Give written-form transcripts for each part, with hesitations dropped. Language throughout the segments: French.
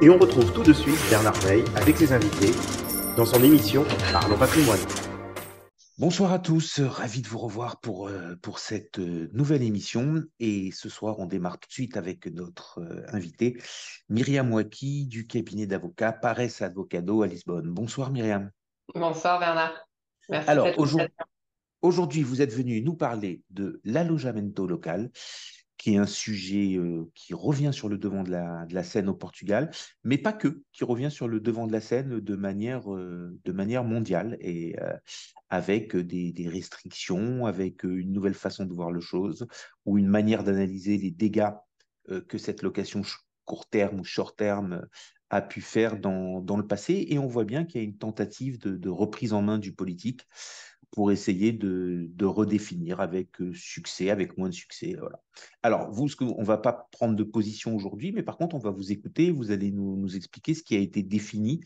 Et on retrouve tout de suite Bernard Veil avec ses invités dans son émission Parlons Patrimoine. Bonsoir à tous, ravi de vous revoir pour cette nouvelle émission. Et ce soir, on démarre tout de suite avec notre invitée, Myriam Ouaki du cabinet d'avocats Paresse Advocado à Lisbonne. Bonsoir Myriam. Bonsoir Bernard, merci de Alors cette invitation. aujourd'hui, vous êtes venu nous parler de l'allojamento local, qui est un sujet qui revient sur le devant de la scène au Portugal, mais pas que, qui revient sur le devant de la scène de manière mondiale et avec des restrictions, avec une nouvelle façon de voir les choses ou une manière d'analyser les dégâts que cette location court terme ou short terme a pu faire dans le passé. Et on voit bien qu'il y a une tentative de reprise en main du politique pour essayer de redéfinir avec succès, avec moins de succès. Voilà. Alors, on ne va pas prendre de position aujourd'hui, mais par contre, on va vous écouter, vous allez nous expliquer ce qui a été défini,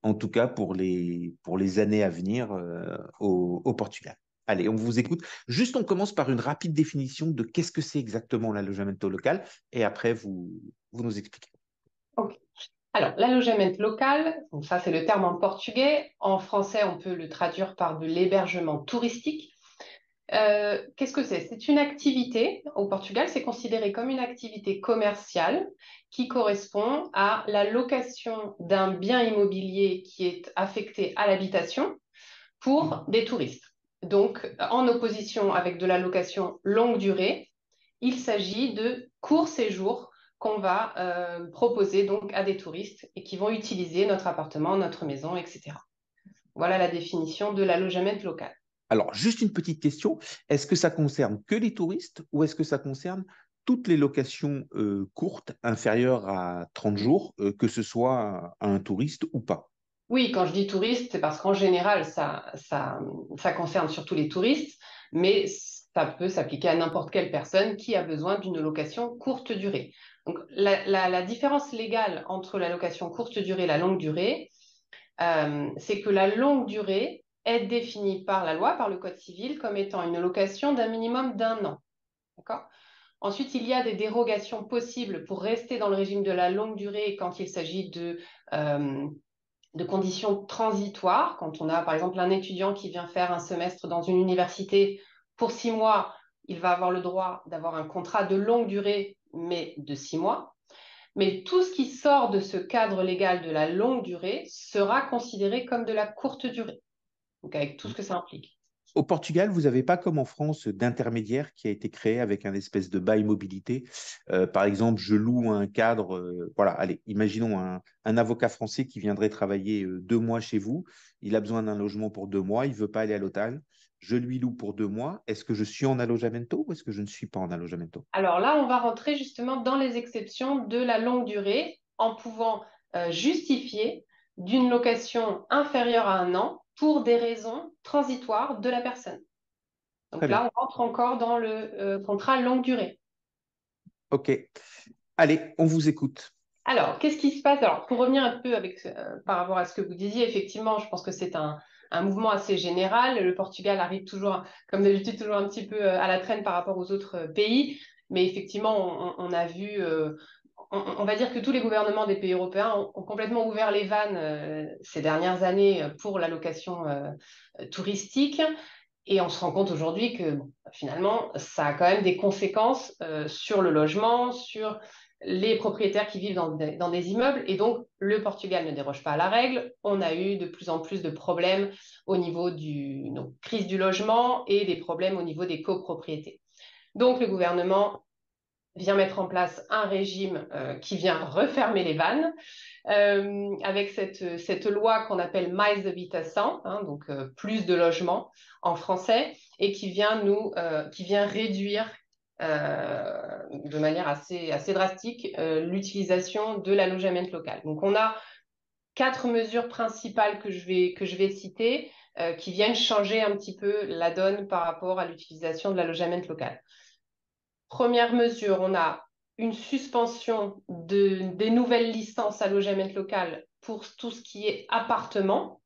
en tout cas pour les années à venir au Portugal. Allez, on vous écoute. Juste, on commence par une rapide définition de qu'est-ce que c'est exactement l'allojamento local, et après, vous nous expliquez. Ok. Alors, l'alojamento local, donc ça c'est le terme en portugais. En français, on peut le traduire par de l'hébergement touristique. Qu'est-ce que c'est? C'est une activité, au Portugal, c'est considéré comme une activité commerciale qui correspond à la location d'un bien immobilier qui est affecté à l'habitation pour des touristes. Donc, en opposition avec de la location longue durée, il s'agit de courts séjours qu'on va proposer donc à des touristes et qui vont utiliser notre appartement, notre maison, etc. Voilà la définition de l'allojamento local. Alors, juste une petite question. Est-ce que ça concerne que les touristes ou est-ce que ça concerne toutes les locations courtes, inférieures à 30 jours, que ce soit à un touriste ou pas? Oui, quand je dis touriste, c'est parce qu'en général, ça concerne surtout les touristes, mais ça peut s'appliquer à n'importe quelle personne qui a besoin d'une location courte durée. Donc, la différence légale entre la location courte durée et la longue durée, c'est que la longue durée est définie par la loi, par le Code civil, comme étant une location d'un minimum d'un an. D'accord ? Ensuite, il y a des dérogations possibles pour rester dans le régime de la longue durée quand il s'agit de conditions transitoires. Quand on a, par exemple, un étudiant qui vient faire un semestre dans une université pour 6 mois, il va avoir le droit d'avoir un contrat de longue durée, mais de 6 mois. Mais tout ce qui sort de ce cadre légal de la longue durée sera considéré comme de la courte durée, donc avec tout ce que ça implique. Au Portugal, vous n'avez pas comme en France d'intermédiaire qui a été créé avec un espèce de bail mobilité. Par exemple, je loue un cadre, voilà, allez, imaginons un avocat français qui viendrait travailler 2 mois chez vous. Il a besoin d'un logement pour 2 mois, il ne veut pas aller à l'hôtel. Je lui loue pour 2 mois. Est-ce que je suis en allojamento ou est-ce que je ne suis pas en allojamento? Alors là, on va rentrer justement dans les exceptions de la longue durée en pouvant justifier d'une location inférieure à un an pour des raisons transitoires de la personne. Très Donc bien. là, on rentre encore dans le contrat longue durée. OK. Allez, on vous écoute. Alors, qu'est-ce qui se passe? Alors, pour revenir un peu par rapport à ce que vous disiez, effectivement, je pense que c'est un mouvement assez général. Le Portugal arrive toujours, comme d'habitude, toujours un petit peu à la traîne par rapport aux autres pays. Mais effectivement, on a vu, on va dire que tous les gouvernements des pays européens ont complètement ouvert les vannes ces dernières années pour la location touristique. Et on se rend compte aujourd'hui que bon, finalement, ça a quand même des conséquences sur le logement, sur les propriétaires qui vivent dans des immeubles. Et donc, le Portugal ne déroge pas à la règle. On a eu de plus en plus de problèmes au niveau donc, crise du logement et des problèmes au niveau des copropriétés. Donc, le gouvernement vient mettre en place un régime qui vient refermer les vannes avec cette loi qu'on appelle Mais Habitação, hein, donc plus de logements en français, et qui vient réduire de manière assez drastique l'utilisation de l'allojamento local. Donc on a 4 mesures principales que je vais citer qui viennent changer un petit peu la donne par rapport à l'utilisation de l'allojamento local. Première mesure, on a une suspension des nouvelles licences allojamento local pour tout ce qui est appartement.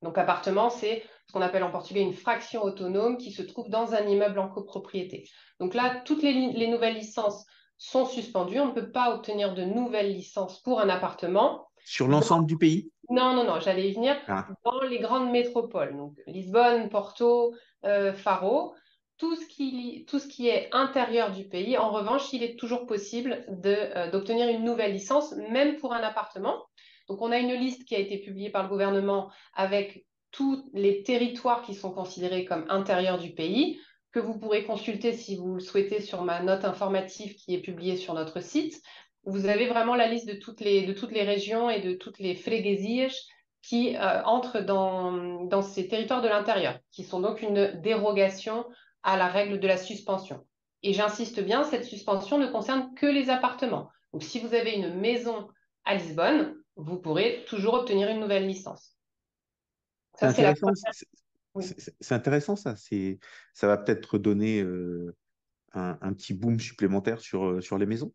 Donc appartement, c'est ce qu'on appelle en portugais une fraction autonome qui se trouve dans un immeuble en copropriété. Donc là, toutes les nouvelles licences sont suspendues. On ne peut pas obtenir de nouvelles licences pour un appartement. Sur l'ensemble du pays? Non, non, non, j'allais y venir Ah, dans les grandes métropoles, donc Lisbonne, Porto, Faro, tout ce qui est intérieur du pays. En revanche, il est toujours possible d'obtenir une nouvelle licence, même pour un appartement. Donc, on a une liste qui a été publiée par le gouvernement avec tous les territoires qui sont considérés comme intérieurs du pays, que vous pourrez consulter si vous le souhaitez sur ma note informative qui est publiée sur notre site. Vous avez vraiment la liste de toutes les régions et de toutes les freguesias qui entrent dans ces territoires de l'intérieur, qui sont donc une dérogation à la règle de la suspension. Et j'insiste bien, cette suspension ne concerne que les appartements. Donc, si vous avez une maison à Lisbonne, vous pourrez toujours obtenir une nouvelle licence. c'est Ça, c'est la intéressant. première. Oui. C'est intéressant ça. Ça va peut-être donner un petit boom supplémentaire sur les maisons.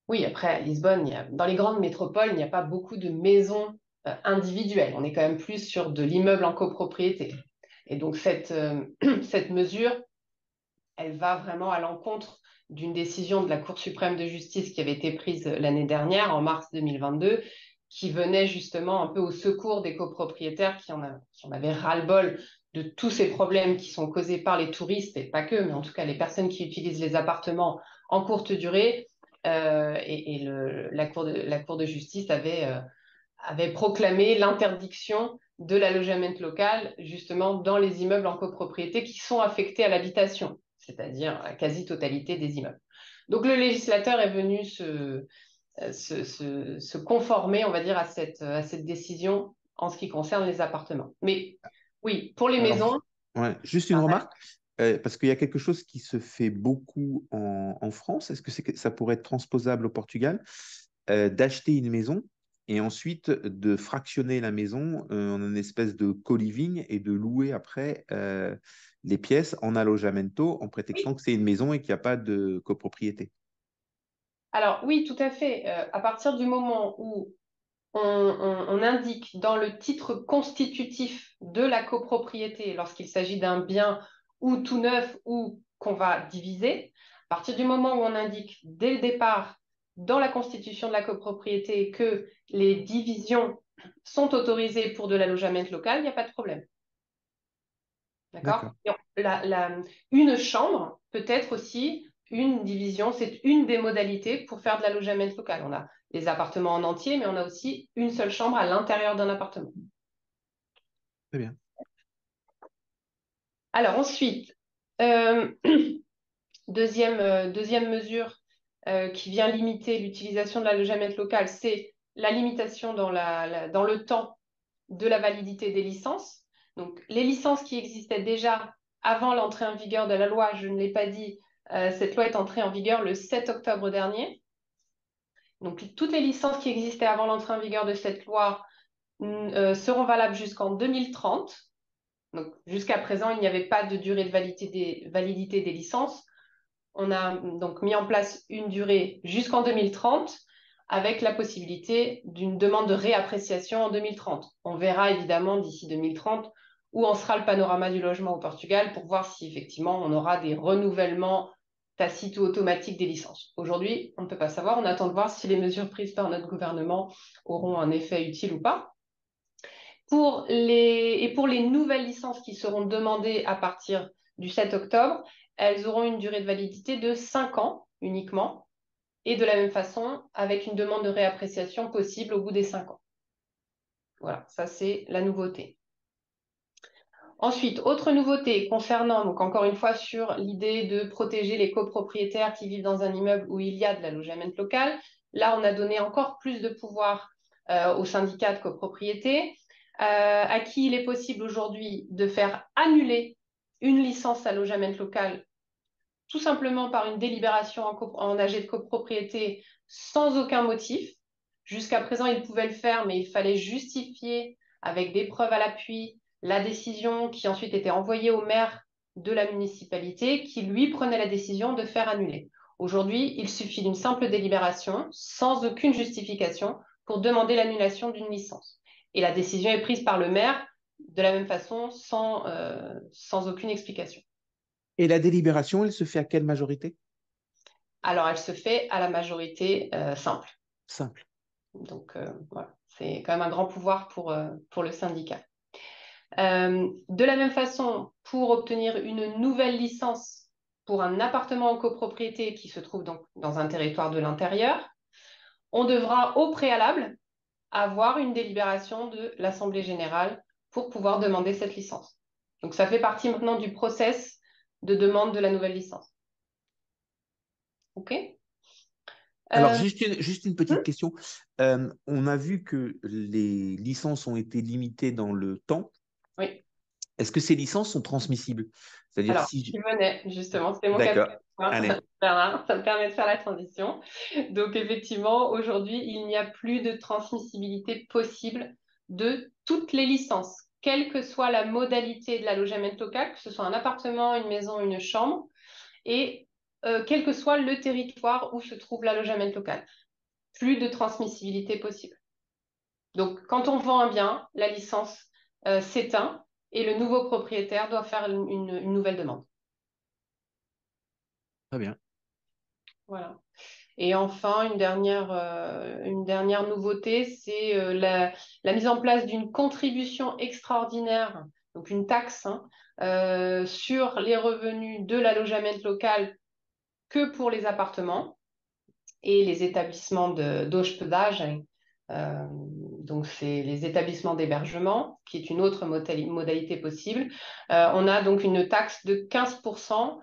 Oui, après, à Lisbonne, dans les grandes métropoles, il n'y a pas beaucoup de maisons individuelles. On est quand même plus sur de l'immeuble en copropriété. Et donc, cette mesure, elle va vraiment à l'encontre d'une décision de la Cour suprême de justice qui avait été prise l'année dernière, en mars 2022, qui venait justement un peu au secours des copropriétaires qui en avaient ras-le-bol de tous ces problèmes qui sont causés par les touristes, et pas que, mais en tout cas les personnes qui utilisent les appartements en courte durée. La Cour de justice avait proclamé l'interdiction de l'allogement local, justement, dans les immeubles en copropriété qui sont affectés à l'habitation, c'est-à-dire la quasi-totalité des immeubles. Donc, le législateur est venu se conformer, on va dire, à cette décision en ce qui concerne les appartements. Mais oui, pour les Alors, maisons, ouais, juste une remarque, parce qu'il y a quelque chose qui se fait beaucoup en France. Est-ce que ça pourrait être transposable au Portugal? D'acheter une maison et ensuite de fractionner la maison en une espèce de co-living et de louer après les pièces en alloggiamento en prétextant que c'est une maison et qu'il n'y a pas de copropriété. alors oui, tout à fait. À partir du moment où on indique dans le titre constitutif de la copropriété, lorsqu'il s'agit d'un bien ou tout neuf ou qu'on va diviser, à partir du moment où on indique dès le départ dans la constitution de la copropriété que les divisions sont autorisées pour de l'allogement local, il n'y a pas de problème. D'accord? D'accord. Une chambre peut être aussi une division, c'est une des modalités pour faire de l'allogement local. On a les appartements en entier, mais on a aussi une seule chambre à l'intérieur d'un appartement. Très bien. Alors ensuite, euh, deuxième mesure qui vient limiter l'utilisation de l'allogement local, c'est la limitation dans le temps de la validité des licences. Donc, les licences qui existaient déjà avant l'entrée en vigueur de la loi, je ne l'ai pas dit, cette loi est entrée en vigueur le 7 octobre dernier. Donc, toutes les licences qui existaient avant l'entrée en vigueur de cette loi seront valables jusqu'en 2030. Donc, jusqu'à présent, il n'y avait pas de durée de validité des licences. On a donc mis en place une durée jusqu'en 2030 avec la possibilité d'une demande de réappréciation en 2030. On verra évidemment d'ici 2030 où en sera le panorama du logement au Portugal pour voir si effectivement on aura des renouvellements tacites ou automatiques des licences. Aujourd'hui, on ne peut pas savoir. On attend de voir si les mesures prises par notre gouvernement auront un effet utile ou pas. Pour les nouvelles licences qui seront demandées à partir du 7 octobre, elles auront une durée de validité de 5 ans uniquement, et de la même façon, avec une demande de réappréciation possible au bout des 5 ans. Voilà, ça c'est la nouveauté. Ensuite, autre nouveauté concernant, donc encore une fois, sur l'idée de protéger les copropriétaires qui vivent dans un immeuble où il y a de l'allogement local. Là, on a donné encore plus de pouvoir aux syndicats de copropriété, à qui il est possible aujourd'hui de faire annuler une licence allogement local tout simplement par une délibération en AG de copropriété sans aucun motif. Jusqu'à présent, ils pouvaient le faire, mais il fallait justifier avec des preuves à l'appui la décision qui ensuite était envoyée au maire de la municipalité qui, lui, prenait la décision de faire annuler. Aujourd'hui, il suffit d'une simple délibération sans aucune justification pour demander l'annulation d'une licence. Et la décision est prise par le maire de la même façon, sans aucune explication. Et la délibération, elle se fait à quelle majorité? Alors, elle se fait à la majorité simple. Simple. Donc, voilà, c'est quand même un grand pouvoir pour le syndicat. De la même façon, pour obtenir une nouvelle licence pour un appartement en copropriété qui se trouve donc dans un territoire de l'intérieur, on devra au préalable avoir une délibération de l'Assemblée générale pour pouvoir demander cette licence. Donc, ça fait partie maintenant du process de demande de la nouvelle licence. OK? Alors, juste une petite Hmm. question. On a vu que les licences ont été limitées dans le temps. Oui. Est-ce que ces licences sont transmissibles? C'est-à-dire Alors, si... tu venais, justement, c'était mon cas. D'accord. Allez. Bernard, ça me permet de faire la transition. Donc, effectivement, aujourd'hui, il n'y a plus de transmissibilité possible de toutes les licences, quelle que soit la modalité de l'allogement local, que ce soit un appartement, une maison, une chambre, et quel que soit le territoire où se trouve l'allogement local. Plus de transmissibilité possible. Donc, quand on vend un bien, la licence s'éteint et le nouveau propriétaire doit faire une nouvelle demande. Très bien. Voilà. Et enfin, une dernière nouveauté, c'est la mise en place d'une contribution extraordinaire, donc une taxe, hein, sur les revenus de l'allogement local que pour les appartements et les établissements d'hospedage. Donc, c'est les établissements d'hébergement, qui est une autre modalité possible. On a donc une taxe de 15%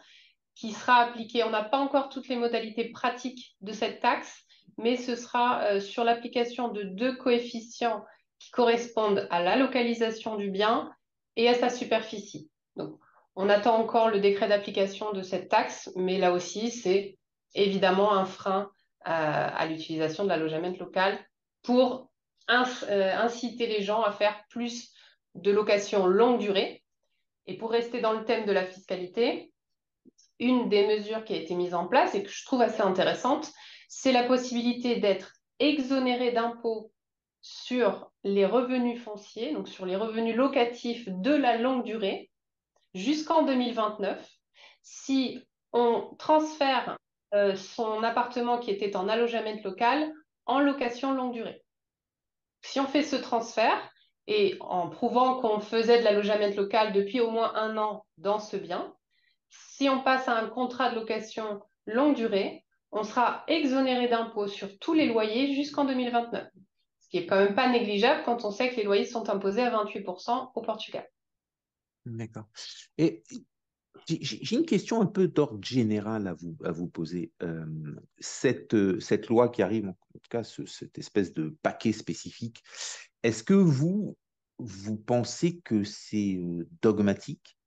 qui sera appliquée. On n'a pas encore toutes les modalités pratiques de cette taxe, mais ce sera sur l'application de 2 coefficients qui correspondent à la localisation du bien et à sa superficie. Donc, on attend encore le décret d'application de cette taxe, mais là aussi, c'est évidemment un frein à l'utilisation de l'allogement local pour inciter les gens à faire plus de locations longue durée. Et pour rester dans le thème de la fiscalité, une des mesures qui a été mise en place et que je trouve assez intéressante, c'est la possibilité d'être exonéré d'impôts sur les revenus fonciers, donc sur les revenus locatifs de la longue durée, jusqu'en 2029, si on transfère son appartement qui était en allogement local en location longue durée. Si on fait ce transfert, et en prouvant qu'on faisait de l'allogement local depuis au moins 1 an dans ce bien, si on passe à un contrat de location longue durée, on sera exonéré d'impôts sur tous les loyers jusqu'en 2029, ce qui est quand même pas négligeable quand on sait que les loyers sont imposés à 28% au Portugal. D'accord. Et j'ai une question un peu d'ordre général à vous poser. Cette loi qui arrive, en tout cas, cette espèce de paquet spécifique, est-ce que vous pensez que c'est dogmatique,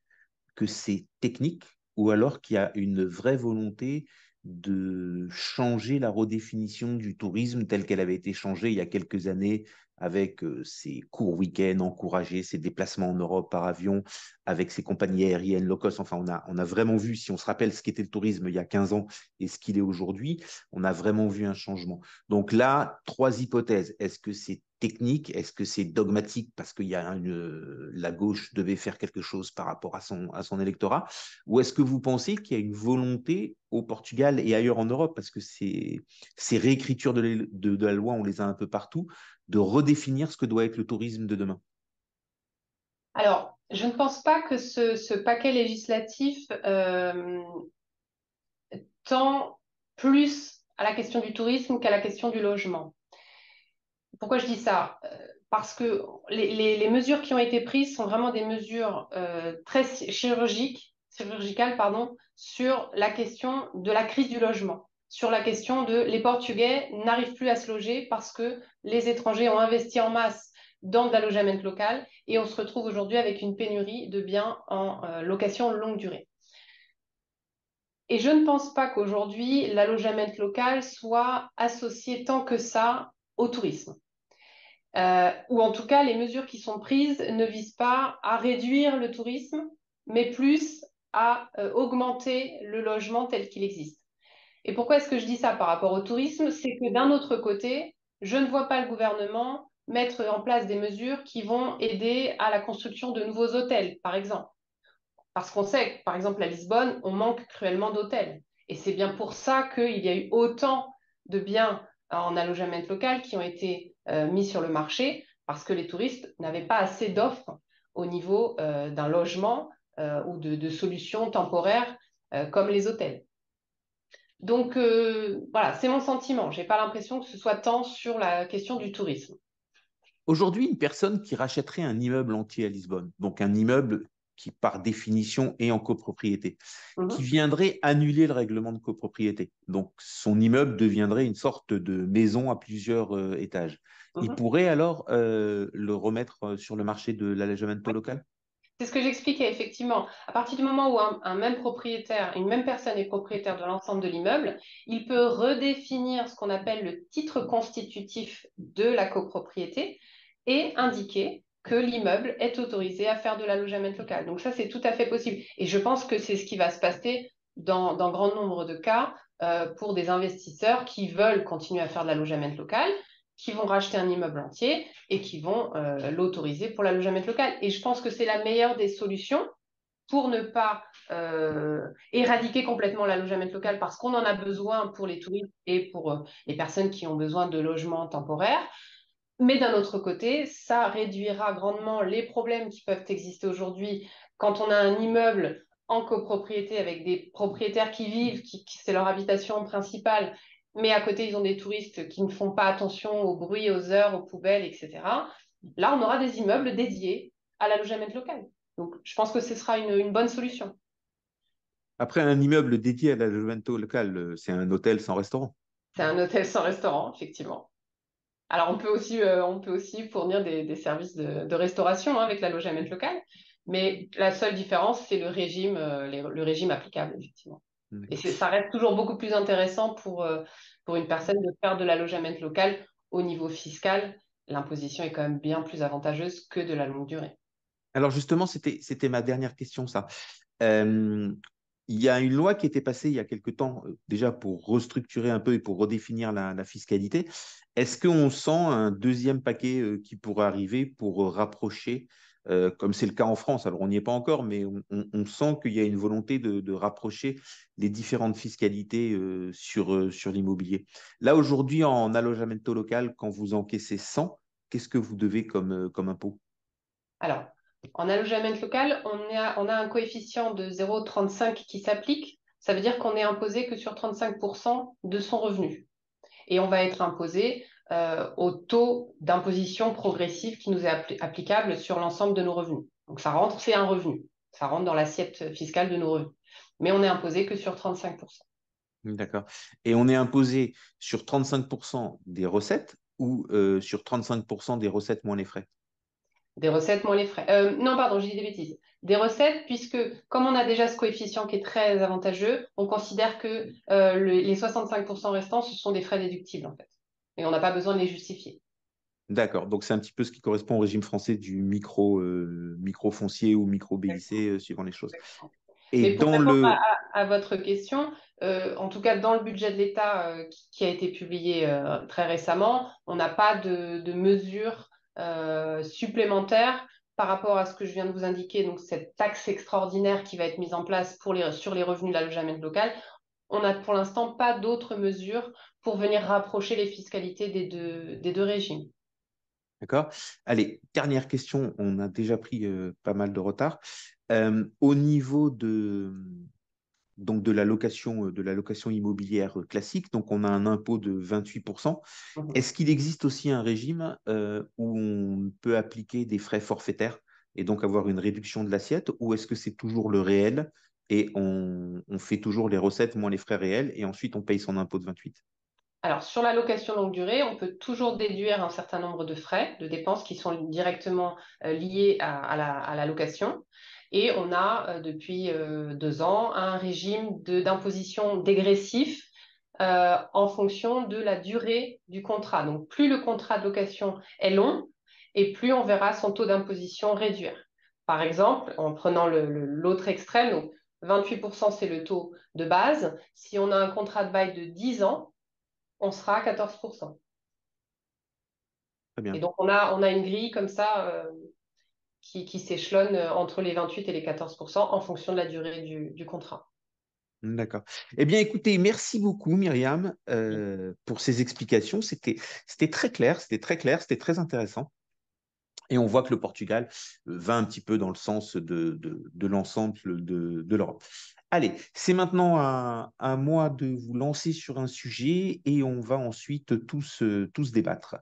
que c'est technique, ou alors qu'il y a une vraie volonté de changer la redéfinition du tourisme telle qu'elle avait été changée il y a quelques années avec ces courts week-ends encouragés, ces déplacements en Europe par avion, avec ces compagnies aériennes low cost. Enfin, on a vraiment vu, si on se rappelle ce qu'était le tourisme il y a 15 ans et ce qu'il est aujourd'hui, on a vraiment vu un changement. Donc là, 3 hypothèses. Est-ce que c'est technique? Est-ce que c'est dogmatique parce que la gauche devait faire quelque chose par rapport à son électorat? Ou est-ce que vous pensez qu'il y a une volonté au Portugal et ailleurs en Europe, parce que ces réécritures de la loi, on les a un peu partout, de redéfinir ce que doit être le tourisme de demain? Alors, je ne pense pas que ce paquet législatif tend plus à la question du tourisme qu'à la question du logement. Pourquoi je dis ça? Parce que les mesures qui ont été prises sont vraiment des mesures très chirurgicales, pardon, sur la question de la crise du logement, sur la question de les Portugais n'arrivent plus à se loger parce que les étrangers ont investi en masse dans de l'allogement local et on se retrouve aujourd'hui avec une pénurie de biens en location longue durée. Et je ne pense pas qu'aujourd'hui, l'allogement local soit associé tant que ça au tourisme. Ou en tout cas, les mesures qui sont prises ne visent pas à réduire le tourisme, mais plus à augmenter le logement tel qu'il existe. Et pourquoi est-ce que je dis ça par rapport au tourisme? C'est que d'un autre côté, je ne vois pas le gouvernement mettre en place des mesures qui vont aider à la construction de nouveaux hôtels, par exemple. Parce qu'on sait que, par exemple, à Lisbonne, on manque cruellement d'hôtels. Et c'est bien pour ça qu'il y a eu autant de biens en allogement local qui ont été mis sur le marché, parce que les touristes n'avaient pas assez d'offres au niveau d'un logement ou de solutions temporaires comme les hôtels. Donc voilà, c'est mon sentiment. Je n'ai pas l'impression que ce soit tant sur la question du tourisme. Aujourd'hui, une personne qui rachèterait un immeuble entier à Lisbonne, donc un immeuble qui par définition est en copropriété, qui viendrait annuler le règlement de copropriété. Donc son immeuble deviendrait une sorte de maison à plusieurs étages. Il pourrait alors le remettre sur le marché de l'allègement local? C'est ce que j'expliquais, effectivement. À partir du moment où un même propriétaire, une même personne est propriétaire de l'ensemble de l'immeuble, il peut redéfinir ce qu'on appelle le titre constitutif de la copropriété et indiquer que l'immeuble est autorisé à faire de l'allogement local. Donc ça, c'est tout à fait possible. Et je pense que c'est ce qui va se passer dans grand nombre de cas pour des investisseurs qui veulent continuer à faire de l'allogement local, qui vont racheter un immeuble entier et qui vont l'autoriser pour l'allogement local. Et je pense que c'est la meilleure des solutions pour ne pas éradiquer complètement l'allogement local parce qu'on en a besoin pour les touristes et pour les personnes qui ont besoin de logements temporaires. Mais d'un autre côté, ça réduira grandement les problèmes qui peuvent exister aujourd'hui quand on a un immeuble en copropriété avec des propriétaires qui vivent, c'est leur habitation principale, mais à côté, ils ont des touristes qui ne font pas attention au bruit, aux heures, aux poubelles, etc. Là, on aura des immeubles dédiés à l'allogement local. Donc, je pense que ce sera une bonne solution. Après, un immeuble dédié à l'allègement local, c'est un hôtel sans restaurant. C'est un hôtel sans restaurant, effectivement. Alors, on peut aussi fournir des services de restauration avec l'allogement local, mais la seule différence, c'est le régime applicable, effectivement. Et ça reste toujours beaucoup plus intéressant pour une personne de faire de l'allogement local au niveau fiscal. L'imposition est quand même bien plus avantageuse que de la longue durée. Alors justement, c'était ma dernière question, ça. Euh, il y a une loi qui était passée il y a quelque temps, déjà pour restructurer un peu et pour redéfinir la fiscalité. Est-ce qu'on sent un deuxième paquet qui pourrait arriver pour rapprocher, comme c'est le cas en France, alors on n'y est pas encore, mais on sent qu'il y a une volonté de rapprocher les différentes fiscalités sur l'immobilier. Là, aujourd'hui, en alloggiamento local, quand vous encaissez 100, qu'est-ce que vous devez comme impôt? Alors, en allogement local, on a un coefficient de 0,35 qui s'applique. Ça veut dire qu'on est imposé que sur 35% de son revenu. Et on va être imposé au taux d'imposition progressive qui nous est applicable sur l'ensemble de nos revenus. Donc ça rentre, c'est un revenu. Ça rentre dans l'assiette fiscale de nos revenus. Mais on est imposé que sur 35%. D'accord. Et on est imposé sur 35% des recettes ou sur 35% des recettes moins les frais? Des recettes moins les frais. Non, pardon, j'ai dit des bêtises. Des recettes, puisque comme on a déjà ce coefficient qui est très avantageux, on considère que les 65% restants, ce sont des frais déductibles, en fait. Et on n'a pas besoin de les justifier. D'accord. Donc, c'est un petit peu ce qui correspond au régime français du micro foncier ou micro BIC, suivant les choses. Et Mais pour dans répondre le... à votre question, en tout cas dans le budget de l'État qui a été publié très récemment, on n'a pas de mesures supplémentaires par rapport à ce que je viens de vous indiquer, donc cette taxe extraordinaire qui va être mise en place sur les revenus de l'allogement local. On n'a pour l'instant pas d'autres mesures pour venir rapprocher les fiscalités des deux régimes. D'accord. Allez, dernière question. On a déjà pris pas mal de retard. Au niveau donc de la location immobilière classique, donc on a un impôt de 28%. Mhm. Est-ce qu'il existe aussi un régime où on peut appliquer des frais forfaitaires et donc avoir une réduction de l'assiette, ou est-ce que c'est toujours le réel et on fait toujours les recettes moins les frais réels et ensuite on paye son impôt de 28? Alors, sur la location longue durée, on peut toujours déduire un certain nombre de frais, de dépenses qui sont directement liées à la location. Et on a, depuis 2 ans, un régime d'imposition dégressif en fonction de la durée du contrat. Donc, plus le contrat de location est long, et plus on verra son taux d'imposition réduire. Par exemple, en prenant l'autre extrême, donc 28%, c'est le taux de base. Si on a un contrat de bail de 10 ans, on sera à 14%. Très Et bien. donc, on a une grille comme ça qui s'échelonne entre les 28 et les 14% en fonction de la durée du contrat. D'accord. Eh bien, écoutez, merci beaucoup, Myriam, pour ces explications. C'était très clair, c'était très intéressant. Et on voit que le Portugal va un petit peu dans le sens de l'ensemble de l'Europe. Allez, c'est maintenant à moi de vous lancer sur un sujet et on va ensuite tous débattre.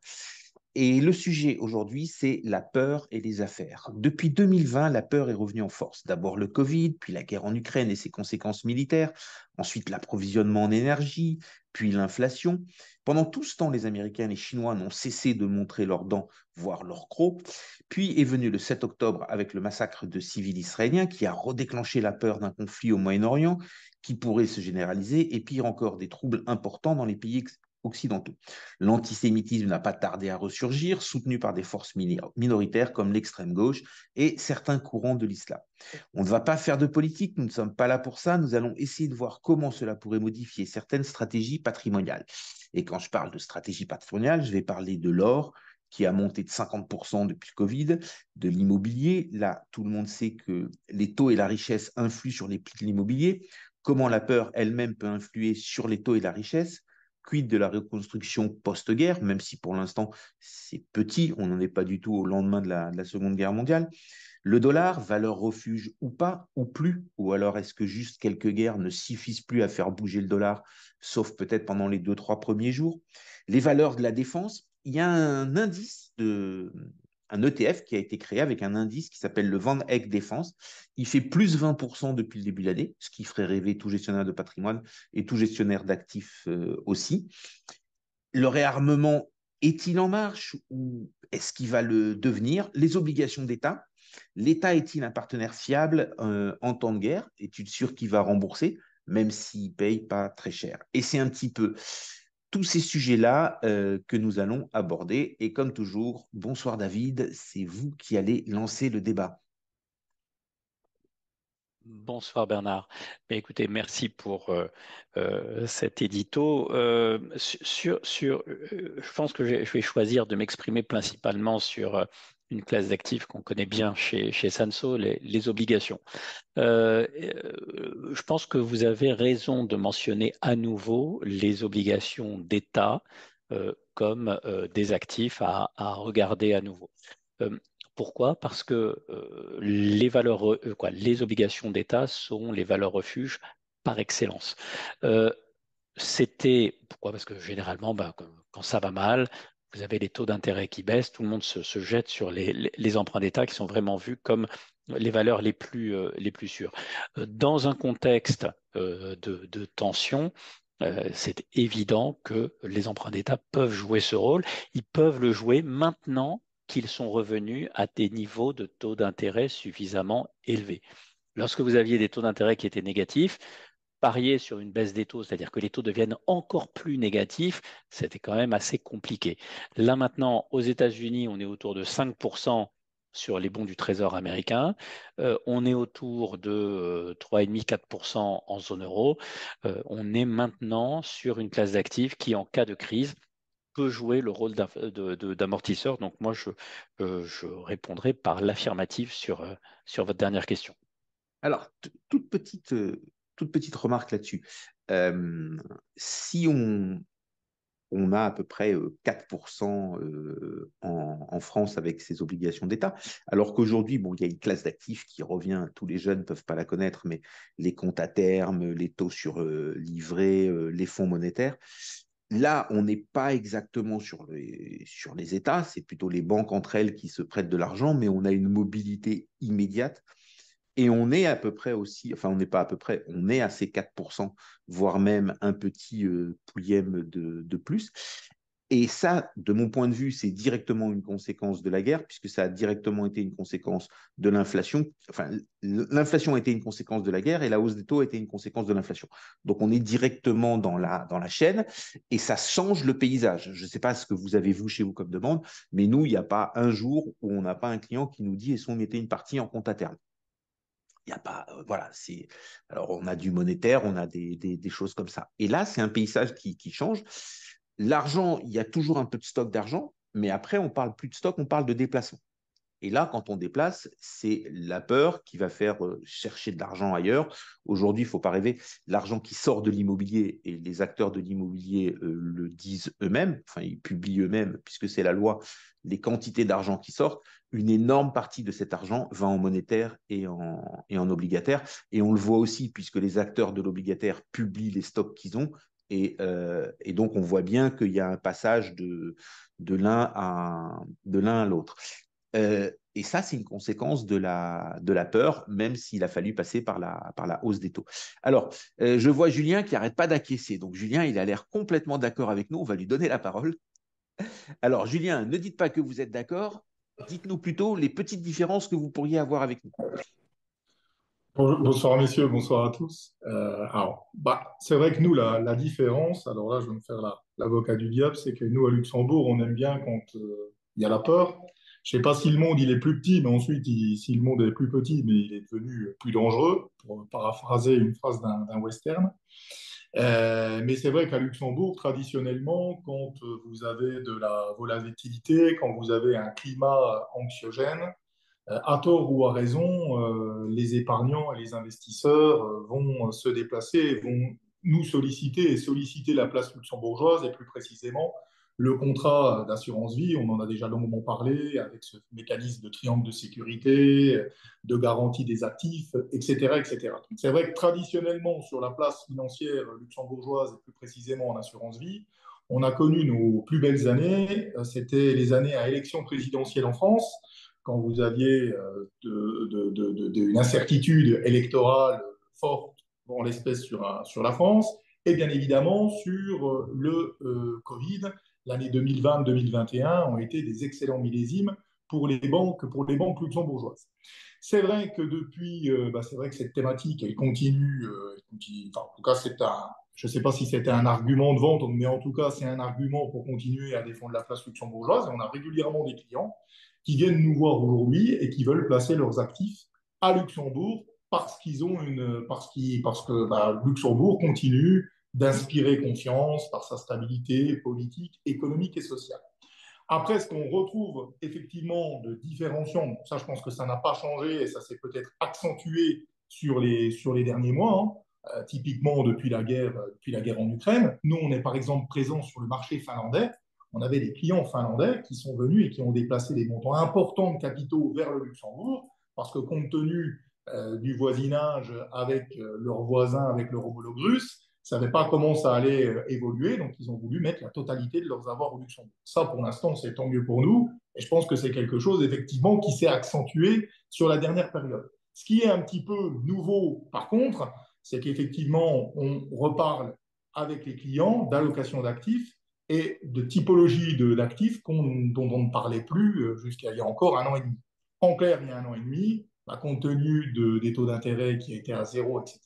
Et le sujet aujourd'hui, c'est la peur et les affaires. Depuis 2020, la peur est revenue en force. D'abord le Covid, puis la guerre en Ukraine et ses conséquences militaires, ensuite l'approvisionnement en énergie, puis l'inflation. Pendant tout ce temps, les Américains et les Chinois n'ont cessé de montrer leurs dents, voire leurs crocs. Puis est venu le 7 octobre avec le massacre de civils israéliens qui a redéclenché la peur d'un conflit au Moyen-Orient qui pourrait se généraliser et pire encore des troubles importants dans les pays occidentaux. L'antisémitisme n'a pas tardé à ressurgir, soutenu par des forces minoritaires comme l'extrême gauche et certains courants de l'islam. On ne va pas faire de politique, nous ne sommes pas là pour ça, nous allons essayer de voir comment cela pourrait modifier certaines stratégies patrimoniales. Et quand je parle de stratégie patrimoniale, je vais parler de l'or, qui a monté de 50% depuis le Covid, de l'immobilier. Là, tout le monde sait que les taux et la richesse influent sur les prix de l'immobilier. Comment la peur elle-même peut influer sur les taux et la richesse? Quid de la reconstruction post-guerre, même si pour l'instant c'est petit, on n'en est pas du tout au lendemain de la Seconde Guerre mondiale. Le dollar, valeur refuge ou pas, ou plus, ou alors est-ce que juste quelques guerres ne suffisent plus à faire bouger le dollar, sauf peut-être pendant les 2-3 premiers jours? Les valeurs de la défense, il y a un ETF qui a été créé avec un indice qui s'appelle le Van Eck Défense. Il fait plus 20% depuis le début de l'année, ce qui ferait rêver tout gestionnaire de patrimoine et tout gestionnaire d'actifs aussi. Le réarmement est-il en marche ou est-ce qu'il va le devenir? Les obligations d'État. L'État est-il un partenaire fiable en temps de guerre? Est-il sûr qu'il va rembourser, même s'il ne paye pas très cher? Et c'est un petit peu tous ces sujets-là que nous allons aborder. Et comme toujours, bonsoir David, c'est vous qui allez lancer le débat. Bonsoir Bernard. Écoutez, merci pour cet édito. Je pense que je vais choisir de m'exprimer principalement sur une classe d'actifs qu'on connaît bien chez Sanso, les obligations. Je pense que vous avez raison de mentionner à nouveau les obligations d'État comme des actifs à regarder à nouveau. Euh, Pourquoi? Parce que les obligations d'État sont les valeurs refuges par excellence. Euh, Pourquoi? Parce que généralement, quand ça va mal, vous avez les taux d'intérêt qui baissent, tout le monde se jette sur les emprunts d'État qui sont vraiment vus comme les valeurs les plus sûres. Dans un contexte de tension, c'est évident que les emprunts d'État peuvent jouer ce rôle. Ils peuvent le jouer maintenant qu'ils sont revenus à des niveaux de taux d'intérêt suffisamment élevés. Lorsque vous aviez des taux d'intérêt qui étaient négatifs, parier sur une baisse des taux, c'est-à-dire que les taux deviennent encore plus négatifs, c'était quand même assez compliqué. Là maintenant, aux États-Unis, on est autour de 5% sur les bons du Trésor américain. On est autour de 3,5-4% en zone euro. On est maintenant sur une classe d'actifs qui, en cas de crise, peut jouer le rôle d'amortisseur. Donc moi, je répondrai par l'affirmative sur votre dernière question. Alors, toute petite remarque là-dessus. Si on a à peu près 4% en France avec ces obligations d'État. Alors qu'aujourd'hui, bon, il y a une classe d'actifs qui revient, tous les jeunes ne peuvent pas la connaître, mais les comptes à terme, les taux sur livrets, les fonds monétaires. Là, on n'est pas exactement sur les États, c'est plutôt les banques entre elles qui se prêtent de l'argent, mais on a une mobilité immédiate. Et on est à peu près aussi, enfin on n'est pas à peu près, on est à ces 4%, voire même un petit pouillème de plus. Et ça, de mon point de vue, c'est directement une conséquence de la guerre, puisque ça a directement été une conséquence de l'inflation. Enfin, l'inflation a été une conséquence de la guerre et la hausse des taux a été une conséquence de l'inflation. Donc, on est directement dans la chaîne et ça change le paysage. Je ne sais pas ce que vous avez, vous, chez vous comme demande, mais nous, il n'y a pas un jour où on n'a pas un client qui nous dit est-ce qu'on mettait une partie en compte à terme. Il n'y a pas, voilà, c'est. Alors, on a du monétaire, on a des choses comme ça. Et là, c'est un paysage qui change. L'argent, il y a toujours un peu de stock d'argent, mais après, on parle plus de stock, on parle de déplacement. Et là, quand on déplace, c'est la peur qui va faire chercher de l'argent ailleurs. Aujourd'hui, il ne faut pas rêver, l'argent qui sort de l'immobilier, et les acteurs de l'immobilier le disent eux-mêmes, enfin ils publient eux-mêmes, puisque c'est la loi, les quantités d'argent qui sortent, une énorme partie de cet argent va en monétaire et en obligataire. Et on le voit aussi, puisque les acteurs de l'obligataire publient les stocks qu'ils ont. Et donc, on voit bien qu'il y a un passage de l'un à l'autre. Et ça, c'est une conséquence de la peur, même s'il a fallu passer par la hausse des taux. Alors, je vois Julien qui n'arrête pas d'acquiescer. Donc, Julien, il a l'air complètement d'accord avec nous. On va lui donner la parole. Alors, Julien, ne dites pas que vous êtes d'accord. Dites-nous plutôt les petites différences que vous pourriez avoir avec nous. Bonsoir messieurs, bonsoir à tous. C'est vrai que nous, la différence, alors là je vais me faire l'avocat du diable, c'est que nous à Luxembourg, on aime bien quand il y a la peur. Je ne sais pas si le monde il est plus petit, mais ensuite, si le monde est plus petit, mais il est devenu plus dangereux, pour paraphraser une phrase d'un western. Mais c'est vrai qu'à Luxembourg, traditionnellement, quand vous avez de la volatilité, quand vous avez un climat anxiogène, à tort ou à raison, les épargnants et les investisseurs vont se déplacer, vont nous solliciter et solliciter la place luxembourgeoise et plus précisément le contrat d'assurance vie. On en a déjà longuement parlé avec ce mécanisme de triangle de sécurité, de garantie des actifs, etc., etc. Donc, c'est vrai que traditionnellement, sur la place financière luxembourgeoise et plus précisément en assurance vie, on a connu nos plus belles années. C'était les années à élection présidentielle en France, quand vous aviez une incertitude électorale forte, en l'espèce sur la France, et bien évidemment sur le Covid. L'année 2020-2021 ont été des excellents millésimes pour les banques luxembourgeoises. C'est vrai que depuis, c'est vrai que cette thématique, elle continue, enfin, en tout cas, je ne sais pas si c'était un argument de vente, mais en tout cas, c'est un argument pour continuer à défendre la place luxembourgeoise. Et on a régulièrement des clients qui viennent nous voir aujourd'hui et qui veulent placer leurs actifs à Luxembourg parce que Luxembourg continue d'inspirer confiance par sa stabilité politique, économique et sociale. Après, ce qu'on retrouve effectivement de différenciant, ça je pense que ça n'a pas changé et ça s'est peut-être accentué sur les derniers mois, hein. Typiquement depuis la guerre en Ukraine. Nous, on est par exemple présents sur le marché finlandais. On avait des clients finlandais qui sont venus et qui ont déplacé des montants importants de capitaux vers le Luxembourg parce que compte tenu du voisinage avec leurs voisins, avec leur homologue russe, ne savaient pas comment ça allait évoluer, donc ils ont voulu mettre la totalité de leurs avoirs au Luxembourg. Ça, pour l'instant, c'est tant mieux pour nous, et je pense que c'est quelque chose, effectivement, qui s'est accentué sur la dernière période. Ce qui est un petit peu nouveau, par contre, c'est qu'effectivement, on reparle avec les clients d'allocation d'actifs et de typologie d'actifs dont on ne parlait plus jusqu'à il y a encore un an et demi. En clair, il y a un an et demi, compte tenu des taux d'intérêt qui étaient à zéro, etc.,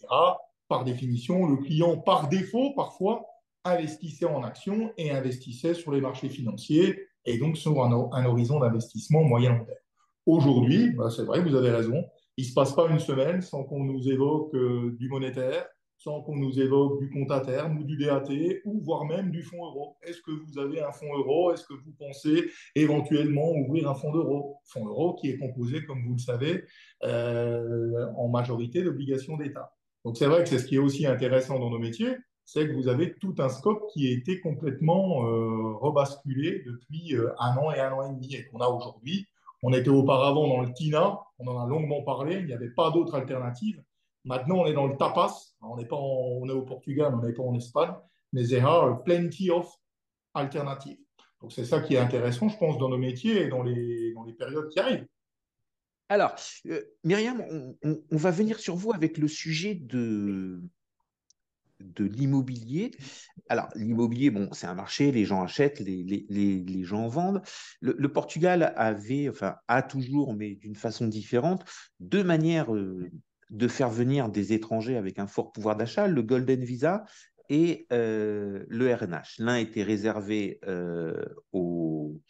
par définition, le client, par défaut, parfois, investissait en actions et investissait sur les marchés financiers et donc sur un horizon d'investissement moyen-long terme. Aujourd'hui, c'est vrai, vous avez raison, il ne se passe pas une semaine sans qu'on nous évoque du monétaire, sans qu'on nous évoque du compte à terme ou du DAT, ou voire même du fonds euro. Est-ce que vous avez un fonds euro? Est-ce que vous pensez éventuellement ouvrir un fonds d'euro? Fonds euro qui est composé, comme vous le savez, en majorité d'obligations d'État. Donc c'est vrai que c'est ce qui est aussi intéressant dans nos métiers, c'est que vous avez tout un scope qui a été complètement rebasculé depuis un an et demi et qu'on a aujourd'hui. On était auparavant dans le TINA, on en a longuement parlé, il n'y avait pas d'autre alternative. Maintenant, on est dans le tapas. On est au Portugal, on n'est pas en Espagne, mais there are plenty of alternatives. Donc, c'est ça qui est intéressant, je pense, dans nos métiers et dans les périodes qui arrivent. Alors, Myriam, on va venir sur vous avec le sujet de l'immobilier. Alors, l'immobilier, bon, c'est un marché, les gens achètent, les gens vendent. Le Portugal a toujours, mais d'une façon différente, deux manières de faire venir des étrangers avec un fort pouvoir d'achat, le Golden Visa et le RNH. L'un était réservé aux...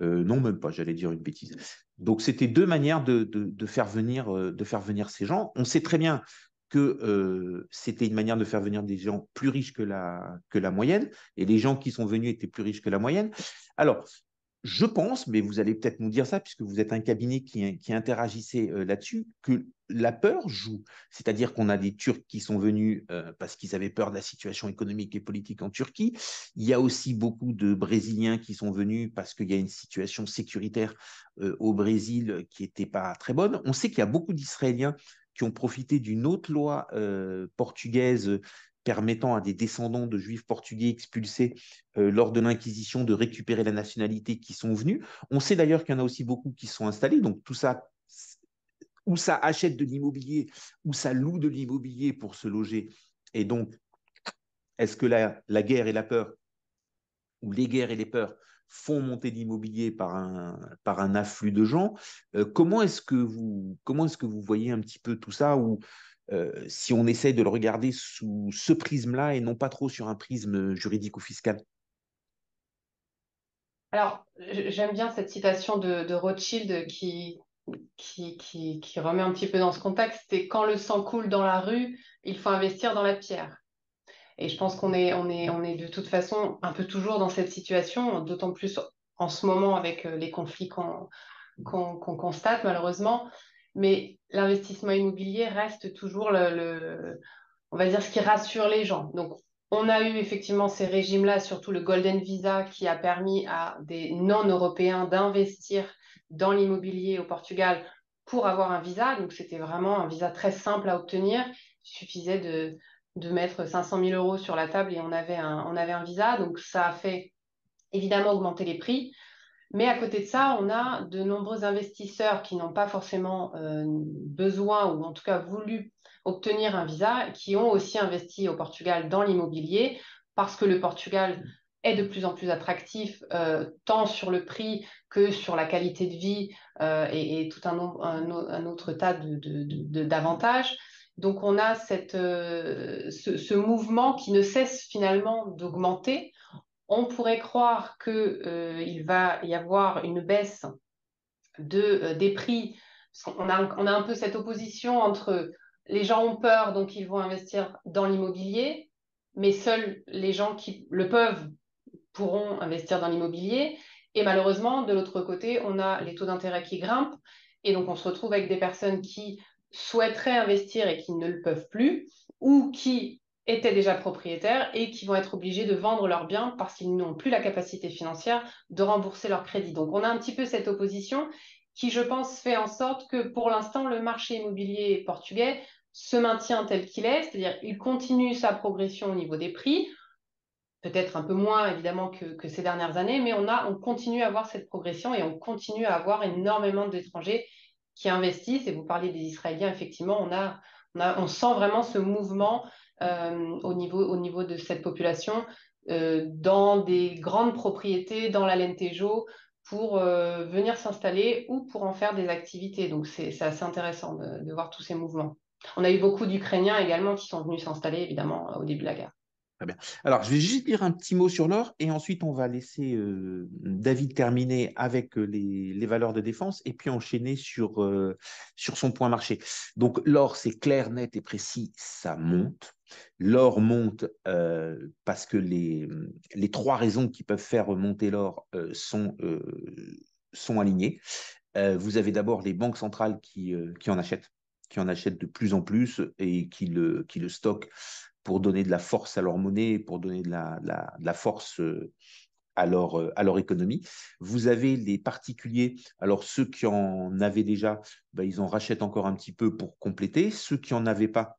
non, même pas, j'allais dire une bêtise. Donc, c'était deux manières de faire venir ces gens. On sait très bien que c'était une manière de faire venir des gens plus riches que la moyenne, et les gens qui sont venus étaient plus riches que la moyenne. Alors, je pense, mais vous allez peut-être nous dire ça, puisque vous êtes un cabinet qui interagissait là-dessus, que la peur joue. C'est-à-dire qu'on a des Turcs qui sont venus parce qu'ils avaient peur de la situation économique et politique en Turquie. Il y a aussi beaucoup de Brésiliens qui sont venus parce qu'il y a une situation sécuritaire au Brésil qui n'était pas très bonne. On sait qu'il y a beaucoup d'Israéliens qui ont profité d'une autre loi portugaise permettant à des descendants de juifs portugais expulsés lors de l'Inquisition de récupérer la nationalité qui sont venus. On sait d'ailleurs qu'il y en a aussi beaucoup qui sont installés, donc tout ça, ou ça achète de l'immobilier, ou ça loue de l'immobilier pour se loger. Et donc, est-ce que la guerre et la peur, ou les guerres et les peurs, font monter l'immobilier par un afflux de gens? Comment est-ce que vous voyez un petit peu tout ça, ou si on essaye de le regarder sous ce prisme-là et non pas trop sur un prisme juridique ou fiscal? Alors, j'aime bien cette citation de Rothschild qui remet un petit peu dans ce contexte. C'est quand le sang coule dans la rue, il faut investir dans la pierre. Et je pense qu'on est de toute façon un peu toujours dans cette situation, d'autant plus en ce moment avec les conflits qu'on constate malheureusement. Mais l'investissement immobilier reste toujours on va dire, ce qui rassure les gens. Donc, on a eu effectivement ces régimes-là, surtout le Golden Visa, qui a permis à des non-européens d'investir dans l'immobilier au Portugal pour avoir un visa. Donc, c'était vraiment un visa très simple à obtenir. Il suffisait de mettre 500 000 euros sur la table et on avait un visa. Donc, ça a fait évidemment augmenter les prix. Mais à côté de ça, on a de nombreux investisseurs qui n'ont pas forcément besoin ou en tout cas voulu obtenir un visa, qui ont aussi investi au Portugal dans l'immobilier parce que le Portugal est de plus en plus attractif, tant sur le prix que sur la qualité de vie et tout un autre tas d'avantages. Donc on a ce mouvement qui ne cesse finalement d'augmenter. On pourrait croire qu'il va y avoir une baisse des prix, parce qu'on on a un peu cette opposition entre les gens ont peur, donc ils vont investir dans l'immobilier, mais seuls les gens qui le peuvent pourront investir dans l'immobilier. Et malheureusement, de l'autre côté, on a les taux d'intérêt qui grimpent, et donc on se retrouve avec des personnes qui souhaiteraient investir et qui ne le peuvent plus, ou qui étaient déjà propriétaires et qui vont être obligés de vendre leurs biens parce qu'ils n'ont plus la capacité financière de rembourser leur crédit. Donc on a un petit peu cette opposition qui, je pense, fait en sorte que pour l'instant, le marché immobilier portugais se maintient tel qu'il est, c'est-à-dire il continue sa progression au niveau des prix, peut-être un peu moins évidemment que ces dernières années, mais on continue à avoir cette progression et on continue à avoir énormément d'étrangers qui investissent. Et vous parlez des Israéliens, effectivement, on sent vraiment ce mouvement au niveau de cette population dans des grandes propriétés, dans l'Alentejo, pour venir s'installer ou pour en faire des activités. Donc c'est assez intéressant de voir tous ces mouvements. On a eu beaucoup d'Ukrainiens également qui sont venus s'installer, évidemment, au début de la guerre. Très bien. Alors, je vais juste dire un petit mot sur l'or et ensuite on va laisser David terminer avec les valeurs de défense et puis enchaîner sur son point marché. Donc, l'or, c'est clair, net et précis, ça monte. L'or monte parce que les trois raisons qui peuvent faire monter l'or sont alignées. Vous avez d'abord les banques centrales qui en achètent de plus en plus et qui le stockent pour donner de la force à leur monnaie, pour donner de la force à leur économie. Vous avez les particuliers, alors ceux qui en avaient déjà, ben, ils en rachètent encore un petit peu pour compléter. Ceux qui n'en avaient pas,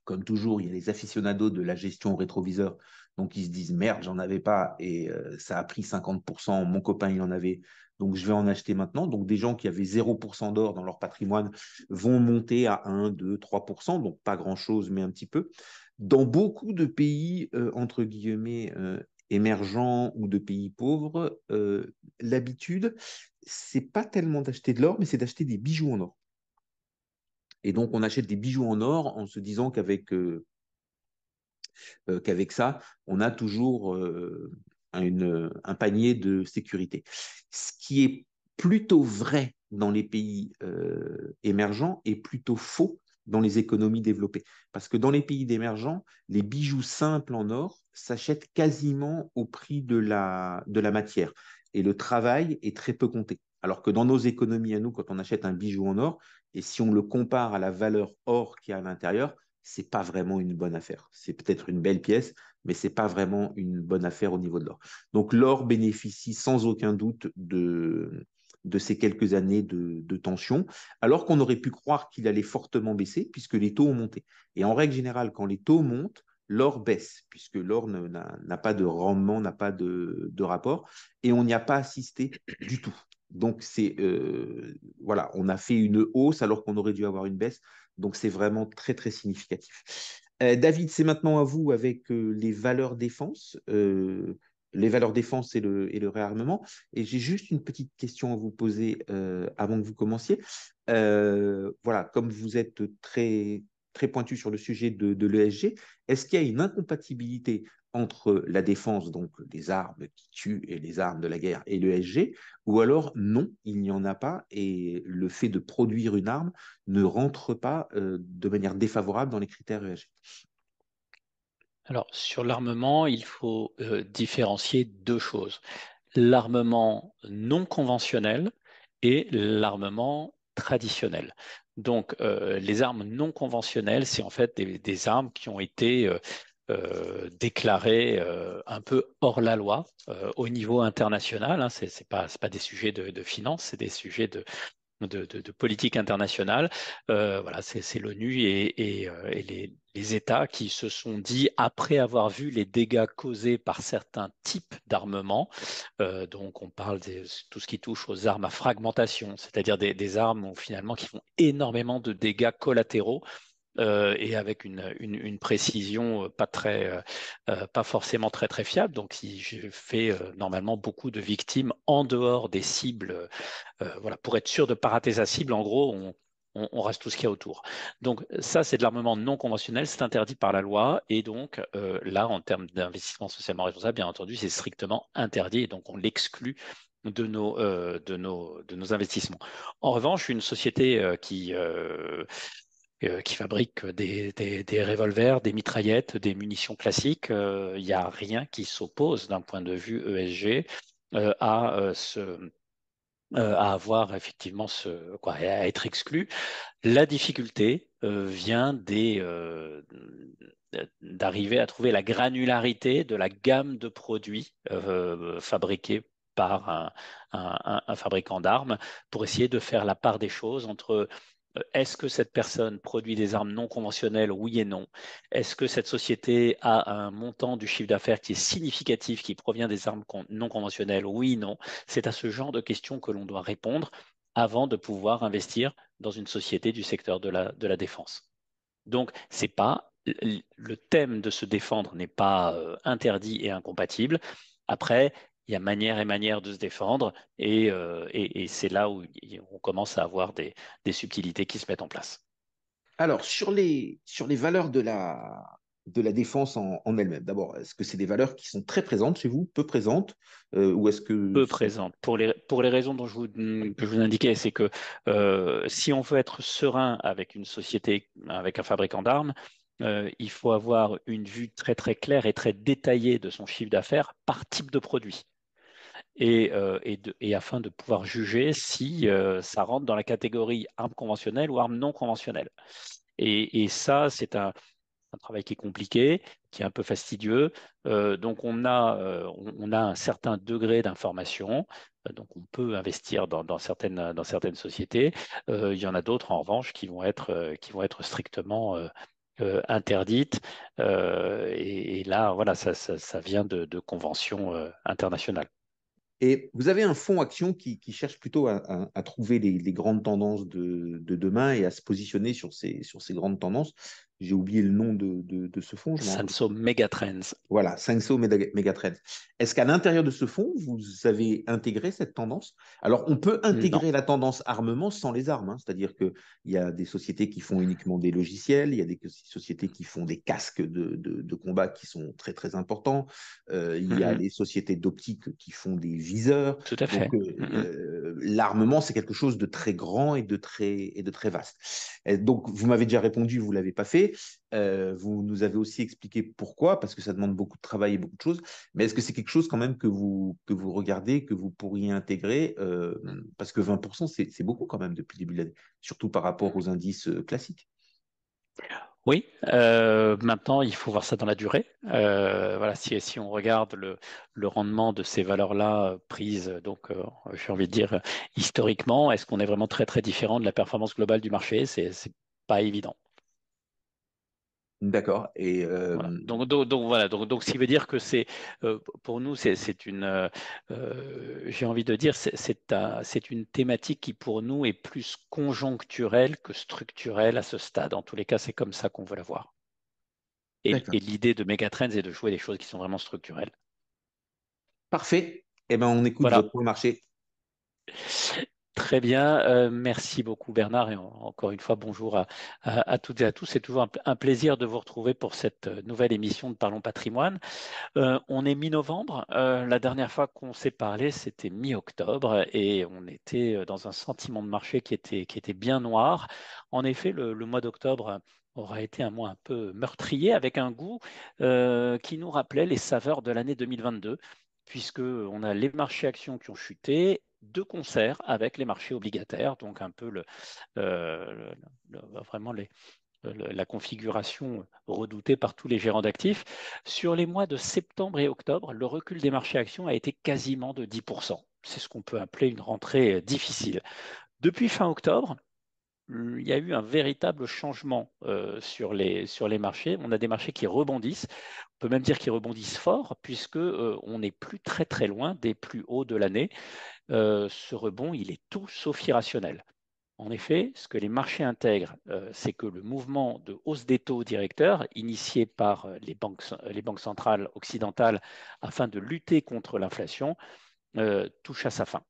comme toujours, il y a les aficionados de la gestion au rétroviseur, donc ils se disent merde, j'en avais pas et ça a pris 50%, mon copain il en avait, donc je vais en acheter maintenant. Donc des gens qui avaient 0% d'or dans leur patrimoine vont monter à 1, 2, 3%, donc pas grand-chose, mais un petit peu. Dans beaucoup de pays, entre guillemets, émergents ou de pays pauvres, l'habitude, c'est pas tellement d'acheter de l'or, mais c'est d'acheter des bijoux en or. Et donc, on achète des bijoux en or en se disant qu'avec ça, on a toujours un panier de sécurité. Ce qui est plutôt vrai dans les pays émergents est plutôt faux dans les économies développées. Parce que dans les pays émergents, les bijoux simples en or s'achètent quasiment au prix de la matière. et le travail est très peu compté. Alors que dans nos économies à nous, quand on achète un bijou en or, et si on le compare à la valeur or qu'il y a à l'intérieur, c'est pas vraiment une bonne affaire. C'est peut-être une belle pièce, mais c'est pas vraiment une bonne affaire au niveau de l'or. Donc l'or bénéficie sans aucun doute de ces quelques années de tension, alors qu'on aurait pu croire qu'il allait fortement baisser puisque les taux ont monté. Et en règle générale, quand les taux montent, l'or baisse, puisque l'or n'a pas de rendement, n'a pas de rapport, et on n'y a pas assisté du tout. Donc, voilà, on a fait une hausse alors qu'on aurait dû avoir une baisse. Donc, c'est vraiment très, très significatif. David, c'est maintenant à vous avec les valeurs défense. Les valeurs défense et le réarmement. Et j'ai juste une petite question à vous poser avant que vous commenciez. Voilà, comme vous êtes très, très pointu sur le sujet de l'ESG, est-ce qu'il y a une incompatibilité entre la défense, donc les armes qui tuent et les armes de la guerre, et l'ESG, ou alors non, il n'y en a pas, et le fait de produire une arme ne rentre pas de manière défavorable dans les critères ESG? Alors, sur l'armement, il faut différencier deux choses. L'armement non conventionnel et l'armement traditionnel. Donc, les armes non conventionnelles, c'est en fait des armes qui ont été déclarées un peu hors la loi au niveau international. Hein. Ce n'est pas des sujets de finance, c'est des sujets de politique internationale. Voilà, c'est l'ONU et les États qui se sont dit, après avoir vu les dégâts causés par certains types d'armements, donc on parle de tout ce qui touche aux armes à fragmentation, c'est-à-dire des armes finalement qui font énormément de dégâts collatéraux, et avec une précision pas forcément très très fiable. Donc, si je fais normalement beaucoup de victimes en dehors des cibles, voilà, pour être sûr de ne pas rater sa cible, en gros, on reste tout ce qu'il y a autour. Donc, ça, c'est de l'armement non conventionnel, c'est interdit par la loi. Et donc, là, en termes d'investissement socialement responsable, bien entendu, c'est strictement interdit. Et donc, on l'exclut de nos investissements. En revanche, une société qui fabrique des revolvers, des mitraillettes, des munitions classiques. Il n'y a rien qui s'oppose d'un point de vue ESG à avoir effectivement à être exclu. La difficulté vient d'arriver à trouver la granularité de la gamme de produits fabriqués par un fabricant d'armes pour essayer de faire la part des choses entre est-ce que cette personne produit des armes non conventionnelles? Oui et non. Est-ce que cette société a un montant du chiffre d'affaires qui est significatif, qui provient des armes non conventionnelles? Oui et non. C'est à ce genre de questions que l'on doit répondre avant de pouvoir investir dans une société du secteur de la défense. Donc, c'est pas le thème de se défendre n'est pas interdit et incompatible. Après, il y a manière et manière de se défendre et c'est là où on commence à avoir des subtilités qui se mettent en place. Alors, sur les valeurs de la défense en elle-même, d'abord, est-ce que c'est des valeurs qui sont très présentes chez vous, peu présentes, ou est-ce que... Peu présentes. Pour les raisons que je vous indiquais, c'est que si on veut être serein avec une société, avec un fabricant d'armes, il faut avoir une vue très très claire et très détaillée de son chiffre d'affaires par type de produit. Et afin de pouvoir juger si ça rentre dans la catégorie armes conventionnelles ou armes non conventionnelles. Et ça, c'est un travail qui est compliqué, qui est un peu fastidieux. Donc, on a un certain degré d'information. Donc, on peut investir dans certaines sociétés. Il y en a d'autres, en revanche, qui vont être strictement interdites. Et là, voilà, ça vient de conventions internationales. Et vous avez un fonds action qui cherche plutôt à trouver les grandes tendances de demain et à se positionner sur ces grandes tendances. J'ai oublié le nom de ce fonds. Sansot Megatrends. Voilà, Sansot Megatrends. Est-ce qu'à l'intérieur de ce fonds, vous avez intégré cette tendance? Alors, on peut intégrer la tendance armement sans les armes, hein. C'est-à-dire qu'il y a des sociétés qui font uniquement des logiciels, il y a des sociétés qui font des casques de combat qui sont très, très importants. Il y a les sociétés d'optique qui font des viseurs. Tout à fait. Donc, l'armement, c'est quelque chose de très grand et de très vaste. Et donc, vous m'avez déjà répondu, vous ne l'avez pas fait. marché. Vous nous avez aussi expliqué pourquoi, parce que ça demande beaucoup de travail et beaucoup de choses. Mais est-ce que c'est quelque chose quand même que vous regardez, que vous pourriez intégrer parce que 20%, c'est beaucoup quand même depuis le début de l'année, surtout par rapport aux indices classiques. Oui, maintenant, il faut voir ça dans la durée. Voilà, si on regarde le rendement de ces valeurs-là prises, donc j'ai envie de dire historiquement, est-ce qu'on est vraiment très, très différent de la performance globale du marché? C'est pas évident. D'accord. Et Voilà. Voilà. Donc, ce qui veut dire que pour nous, c'est une, j'ai envie de dire, c'est une thématique qui pour nous est plus conjoncturelle que structurelle à ce stade. En tous les cas, c'est comme ça qu'on veut la voir. d'accord. Et l'idée de Megatrends est de jouer des choses qui sont vraiment structurelles. Parfait. Eh ben, on écoute Voilà. votre point marché. Très bien. Merci beaucoup, Bernard. Et encore une fois, bonjour à toutes et à tous. C'est toujours un plaisir de vous retrouver pour cette nouvelle émission de Parlons Patrimoine. On est mi-novembre. La dernière fois qu'on s'est parlé, c'était mi-octobre et on était dans un sentiment de marché qui était bien noir. En effet, le mois d'octobre aura été un mois un peu meurtrier avec un goût qui nous rappelait les saveurs de l'année 2022, puisque on a les marchés actions qui ont chuté de concert avec les marchés obligataires, donc un peu vraiment la configuration redoutée par tous les gérants d'actifs. Sur les mois de septembre et octobre, le recul des marchés actions a été quasiment de 10%. C'est ce qu'on peut appeler une rentrée difficile. Depuis fin octobre, il y a eu un véritable changement sur les marchés. On a des marchés qui rebondissent. On peut même dire qu'ils rebondissent fort, puisque on n'est plus très très loin des plus hauts de l'année. Ce rebond, il est tout sauf irrationnel. En effet, ce que les marchés intègrent, c'est que le mouvement de hausse des taux directeurs, initié par les banques centrales occidentales afin de lutter contre l'inflation, touche à sa fin.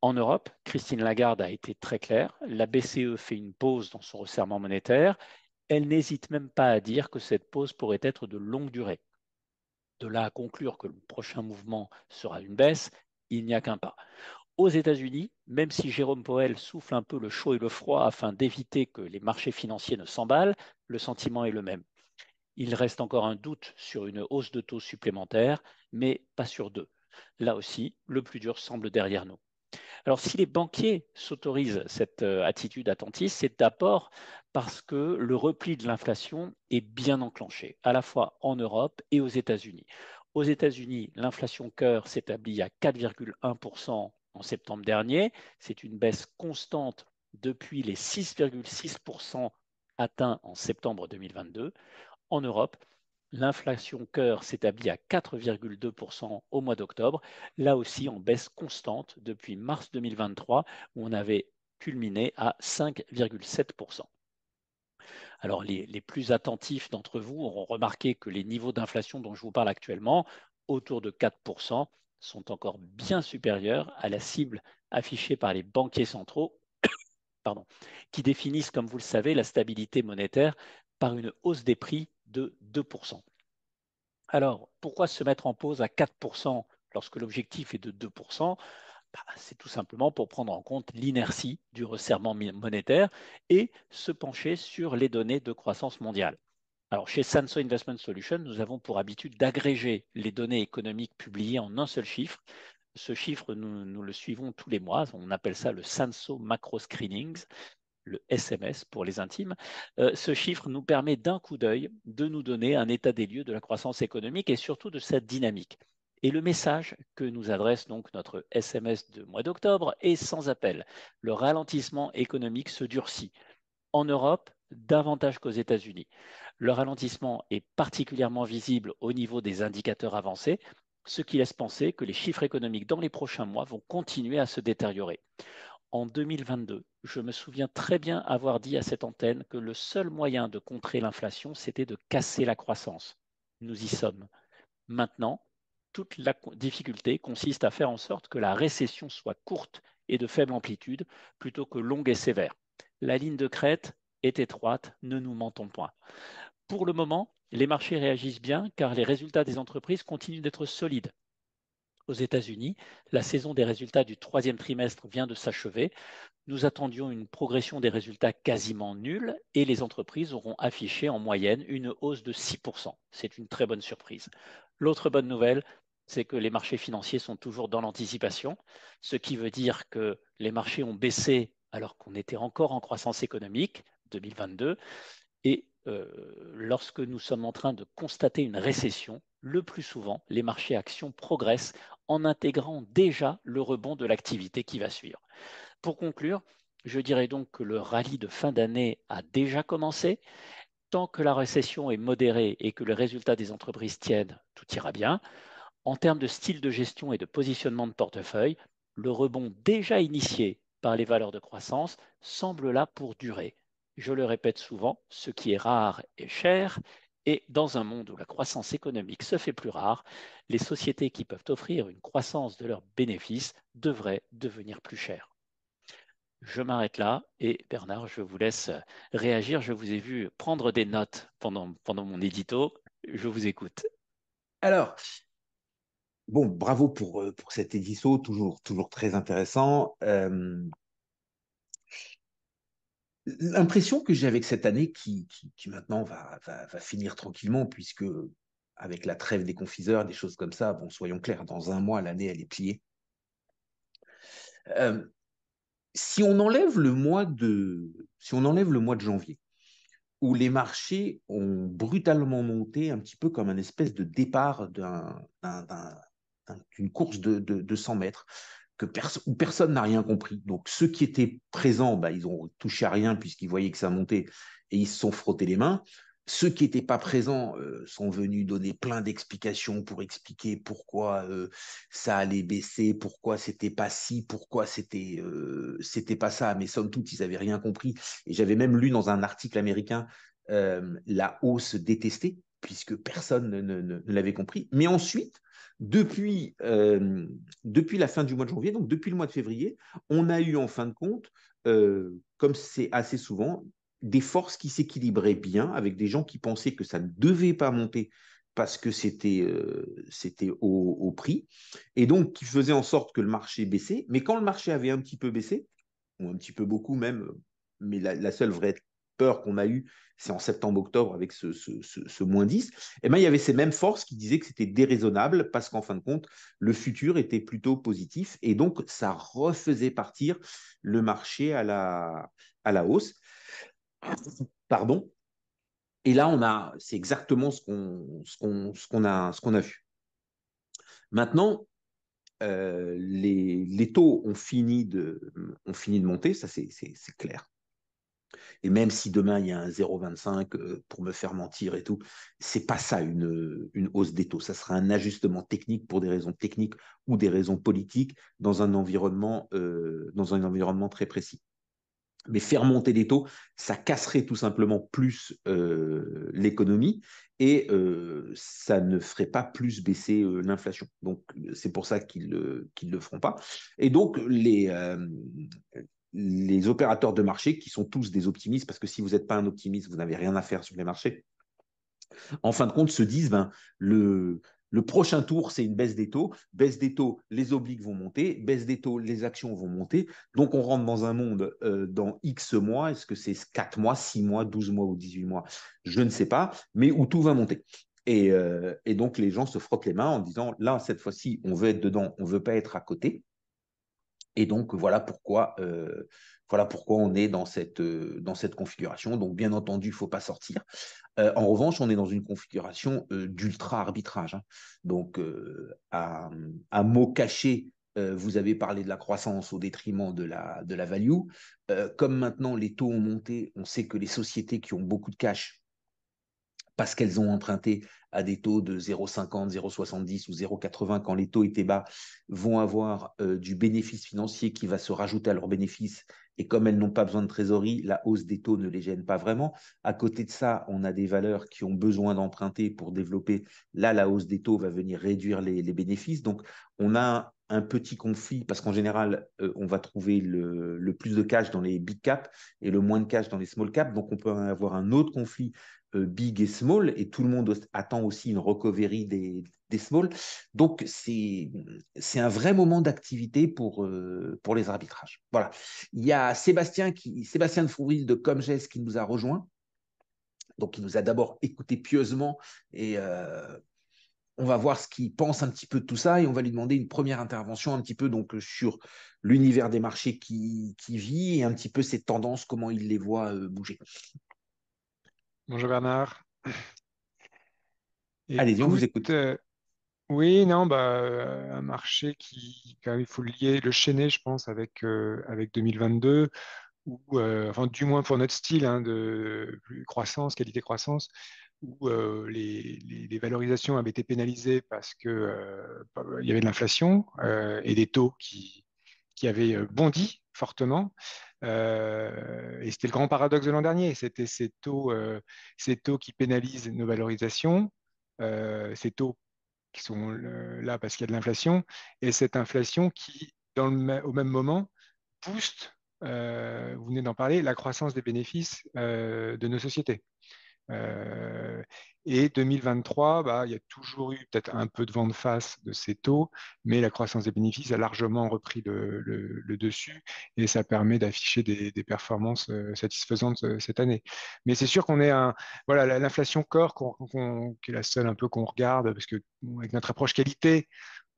En Europe, Christine Lagarde a été très claire. La BCE fait une pause dans son resserrement monétaire. Elle n'hésite même pas à dire que cette pause pourrait être de longue durée. De là à conclure que le prochain mouvement sera une baisse, il n'y a qu'un pas. Aux États-Unis, même si Jérôme Powell souffle un peu le chaud et le froid afin d'éviter que les marchés financiers ne s'emballent, le sentiment est le même. Il reste encore un doute sur une hausse de taux supplémentaire, mais pas sur deux. Là aussi, le plus dur semble derrière nous. Alors, si les banquiers s'autorisent cette attitude attentiste, c'est d'abord parce que le repli de l'inflation est bien enclenché, à la fois en Europe et aux États-Unis. Aux États-Unis, l'inflation cœur s'établit à 4,1% en septembre dernier. C'est une baisse constante depuis les 6,6% atteints en septembre 2022. En Europe, l'inflation cœur s'établit à 4,2% au mois d'octobre, là aussi en baisse constante depuis mars 2023, où on avait culminé à 5,7%. Alors les plus attentifs d'entre vous auront remarqué que les niveaux d'inflation dont je vous parle actuellement, autour de 4%, sont encore bien supérieurs à la cible affichée par les banquiers centraux, pardon, qui définissent, comme vous le savez, la stabilité monétaire par une hausse des prix de 2%. Alors, pourquoi se mettre en pause à 4% lorsque l'objectif est de 2%? C'est tout simplement pour prendre en compte l'inertie du resserrement monétaire et se pencher sur les données de croissance mondiale. Alors, chez Sanso Investment Solutions, nous avons pour habitude d'agréger les données économiques publiées en un seul chiffre. Ce chiffre, nous le suivons tous les mois. On appelle ça le Sanso Macro Screenings, le SMS pour les intimes. Ce chiffre nous permet d'un coup d'œil de nous donner un état des lieux de la croissance économique et surtout de sa dynamique. Et le message que nous adresse donc notre SMS de mois d'octobre est sans appel. Le ralentissement économique se durcit. En Europe, davantage qu'aux États-Unis. Le ralentissement est particulièrement visible au niveau des indicateurs avancés, ce qui laisse penser que les chiffres économiques dans les prochains mois vont continuer à se détériorer. En 2022, je me souviens très bien avoir dit à cette antenne que le seul moyen de contrer l'inflation, c'était de casser la croissance. Nous y sommes. Maintenant, toute la difficulté consiste à faire en sorte que la récession soit courte et de faible amplitude plutôt que longue et sévère. La ligne de crête est étroite, ne nous mentons point. Pour le moment, les marchés réagissent bien car les résultats des entreprises continuent d'être solides. Aux États-Unis, la saison des résultats du troisième trimestre vient de s'achever. Nous attendions une progression des résultats quasiment nulle et les entreprises auront affiché en moyenne une hausse de 6%. C'est une très bonne surprise. L'autre bonne nouvelle, c'est que les marchés financiers sont toujours dans l'anticipation, ce qui veut dire que les marchés ont baissé alors qu'on était encore en croissance économique 2022. Et lorsque nous sommes en train de constater une récession, le plus souvent, les marchés actions progressent en intégrant déjà le rebond de l'activité qui va suivre. Pour conclure, je dirais donc que le rallye de fin d'année a déjà commencé. Tant que la récession est modérée et que les résultats des entreprises tiennent, tout ira bien. En termes de style de gestion et de positionnement de portefeuille, le rebond déjà initié par les valeurs de croissance semble là pour durer. Je le répète souvent, ce qui est rare est cher, et dans un monde où la croissance économique se fait plus rare, les sociétés qui peuvent offrir une croissance de leurs bénéfices devraient devenir plus chères. Je m'arrête là et Bernard, je vous laisse réagir. Je vous ai vu prendre des notes pendant mon édito. Je vous écoute. Alors, bon, bravo pour cet édito, toujours très intéressant. L'impression que j'ai avec cette année qui maintenant va finir tranquillement, puisque avec la trêve des confiseurs, des choses comme ça, bon, soyons clairs, dans un mois, l'année, elle est pliée. Si on enlève le mois de janvier, où les marchés ont brutalement monté, un petit peu comme un espèce de départ d'une course de 100 mètres, où personne n'a rien compris. Donc ceux qui étaient présents, ils ont touché à rien puisqu'ils voyaient que ça montait et ils se sont frottés les mains. Ceux qui n'étaient pas présents sont venus donner plein d'explications pour expliquer pourquoi ça allait baisser, pourquoi c'était pas ci, pourquoi c'était pas ça. Mais somme toute, ils n'avaient rien compris. Et j'avais même lu dans un article américain la hausse détestée, puisque personne ne l'avait compris. Mais ensuite, depuis la fin du mois de janvier, donc depuis le mois de février, on a eu en fin de compte, comme c'est assez souvent, des forces qui s'équilibraient bien avec des gens qui pensaient que ça ne devait pas monter parce que c'était au prix, et donc qui faisaient en sorte que le marché baissait. Mais quand le marché avait un petit peu baissé, ou un petit peu beaucoup même, mais la seule vraie peur qu'on a eue, c'est en septembre-octobre avec ce moins 10, et ben, il y avait ces mêmes forces qui disaient que c'était déraisonnable parce qu'en fin de compte, le futur était plutôt positif, et donc ça refaisait partir le marché à la hausse. Pardon. Et là, c'est exactement ce qu'on a vu. Maintenant, les taux ont fini de monter, ça c'est clair. Et même si demain il y a un 0,25 pour me faire mentir et tout, c'est pas ça une hausse des taux. Ça sera un ajustement technique pour des raisons techniques ou des raisons politiques dans un environnement très précis. Mais faire monter les taux, ça casserait tout simplement plus l'économie, et ça ne ferait pas plus baisser l'inflation. Donc, c'est pour ça qu'ils le feront pas. Et donc, les opérateurs de marché, qui sont tous des optimistes, parce que si vous n'êtes pas un optimiste, vous n'avez rien à faire sur les marchés, en fin de compte, se disent, le prochain tour, c'est une baisse des taux. Baisse des taux, les obliques vont monter. Baisse des taux, les actions vont monter. Donc, on rentre dans un monde dans X mois. Est-ce que c'est 4 mois, 6 mois, 12 mois ou 18 mois? Je ne sais pas, mais où tout va monter. Et donc, les gens se frottent les mains en disant, là, cette fois-ci, on veut être dedans, on ne veut pas être à côté. Et donc, voilà pourquoi on est dans cette configuration. Donc, bien entendu, il ne faut pas sortir. En revanche, on est dans une configuration d'ultra-arbitrage. Hein. Donc, à mots cachés, vous avez parlé de la croissance au détriment de la value. Comme maintenant, les taux ont monté, on sait que les sociétés qui ont beaucoup de cash, parce qu'elles ont emprunté à des taux de 0,50, 0,70 ou 0,80 quand les taux étaient bas, vont avoir du bénéfice financier qui va se rajouter à leur bénéfice. Et comme elles n'ont pas besoin de trésorerie, la hausse des taux ne les gêne pas vraiment. À côté de ça, on a des valeurs qui ont besoin d'emprunter pour développer. Là, la hausse des taux va venir réduire les bénéfices. Donc, on a un petit conflit, parce qu'en général, on va trouver le plus de cash dans les big caps et le moins de cash dans les small caps. Donc, on peut avoir un autre conflit big et small, et tout le monde attend aussi une recovery des small. Donc, c'est un vrai moment d'activité pour les arbitrages. Voilà. Il y a Sébastien de Frouville de Comgest qui nous a rejoint. Donc, il nous a d'abord écouté pieusement et on va voir ce qu'il pense un petit peu de tout ça et on va lui demander une première intervention un petit peu donc sur l'univers des marchés qui vit et un petit peu ses tendances, comment il les voit bouger. Bonjour Bernard. Allez-y, on vous Écoute, écoute. oui, non, un marché qui, quand même, il faut le lier, le chaîner, je pense, avec 2022, ou enfin, du moins pour notre style hein, de croissance, qualité-croissance, où les valorisations avaient été pénalisées parce que il y avait de l'inflation et des taux qui avaient bondi fortement. Et c'était le grand paradoxe de l'an dernier. C'était ces taux qui pénalisent nos valorisations, ces taux qui sont là parce qu'il y a de l'inflation, et cette inflation qui, au même moment, booste, vous venez d'en parler, la croissance des bénéfices de nos sociétés. Euh, et 2023, il y a toujours eu peut-être un peu de vent de face de ces taux, mais la croissance des bénéfices a largement repris le dessus et ça permet d'afficher des performances satisfaisantes cette année. Mais c'est sûr qu'on est voilà, l'inflation core qui est la seule un peu qu'on regarde parce que avec notre approche qualité,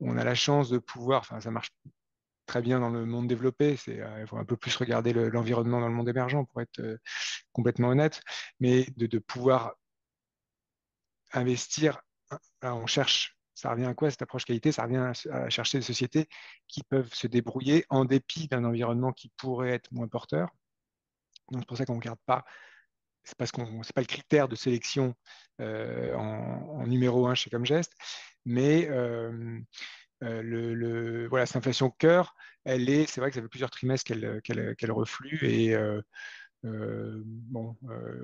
on a la chance de pouvoir, enfin ça marche très bien dans le monde développé. Il faut un peu plus regarder l'environnement dans le monde émergent pour être complètement honnête, mais de pouvoir investir. On cherche, ça revient à quoi cette approche qualité? Ça revient à chercher des sociétés qui peuvent se débrouiller en dépit d'un environnement qui pourrait être moins porteur. Donc c'est pour ça qu'on ne regarde pas, c'est parce qu'on c'est pas le critère de sélection en numéro un chez Comgest, mais voilà, cette inflation cœur, c'est vrai que ça fait plusieurs trimestres qu'elle reflue et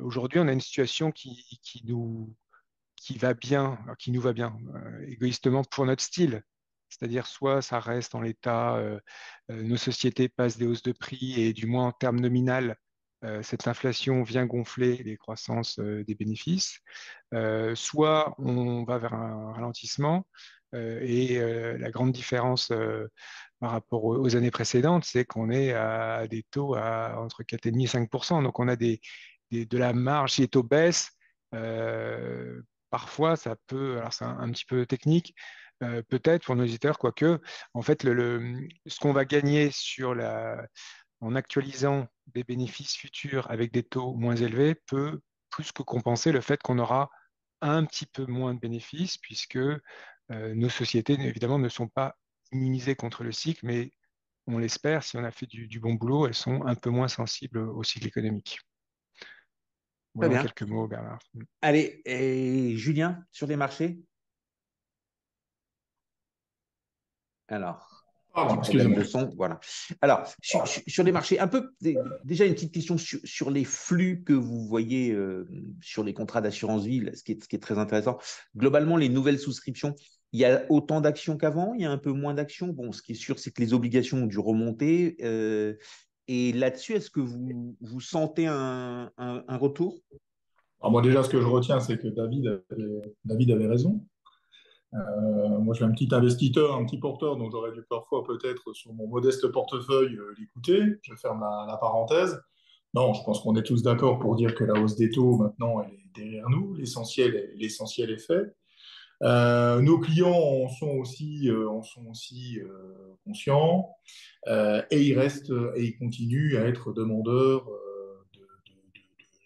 aujourd'hui on a une situation qui va bien, qui nous va bien, égoïstement pour notre style. C'est-à-dire, soit ça reste en l'état, nos sociétés passent des hausses de prix et du moins en termes nominal, cette inflation vient gonfler les croissances des bénéfices, soit on va vers un ralentissement. Et la grande différence par rapport aux années précédentes, c'est qu'on est à des taux entre 4,5 et 5%. Donc on a de la marge, si les taux baissent, parfois, ça peut, alors c'est un petit peu technique, peut-être pour nos auditeurs, quoique, en fait, ce qu'on va gagner en actualisant des bénéfices futurs avec des taux moins élevés peut plus que compenser le fait qu'on aura un petit peu moins de bénéfices, puisque nos sociétés, évidemment, ne sont pas immunisées contre le cycle, mais on l'espère, si on a fait du bon boulot, elles sont un peu moins sensibles au cycle économique. Très Voilà en bien. quelques mots, Bernard. Allez, et Julien, sur les marchés? Alors, Pardon, petit problème excusez-moi. de son, voilà. Alors, sur les marchés, un peu, déjà une petite question sur les flux que vous voyez sur les contrats d'assurance vie, ce qui est très intéressant. Globalement, les nouvelles souscriptions, il y a autant d'actions qu'avant, il y a un peu moins d'actions. Bon, ce qui est sûr, c'est que les obligations ont dû remonter. Et là-dessus, est-ce que vous sentez un retour? Alors moi déjà, ce que je retiens, c'est que David avait raison. Moi, je suis un petit investisseur, un petit porteur, donc j'aurais dû parfois peut-être sur mon modeste portefeuille l'écouter. Je ferme la parenthèse. Non, je pense qu'on est tous d'accord pour dire que la hausse des taux, maintenant, elle est derrière nous. L'essentiel est fait. Nos clients en sont aussi conscients et ils continuent à être demandeurs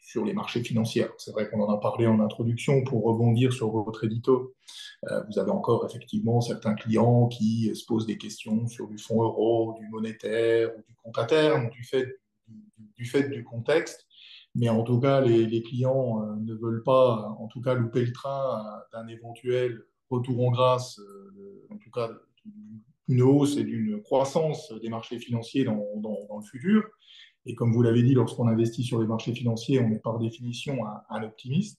sur les marchés financiers. C'est vrai qu'on en a parlé en introduction pour rebondir sur votre édito. Vous avez encore effectivement certains clients qui se posent des questions sur du fonds euro, du monétaire ou du compte à terme, du fait du contexte. Mais en tout cas, les clients ne veulent pas, en tout cas, louper le train d'un éventuel retour en grâce, en tout cas, une hausse et d'une croissance des marchés financiers dans le futur. Et comme vous l'avez dit, lorsqu'on investit sur les marchés financiers, on est par définition un optimiste.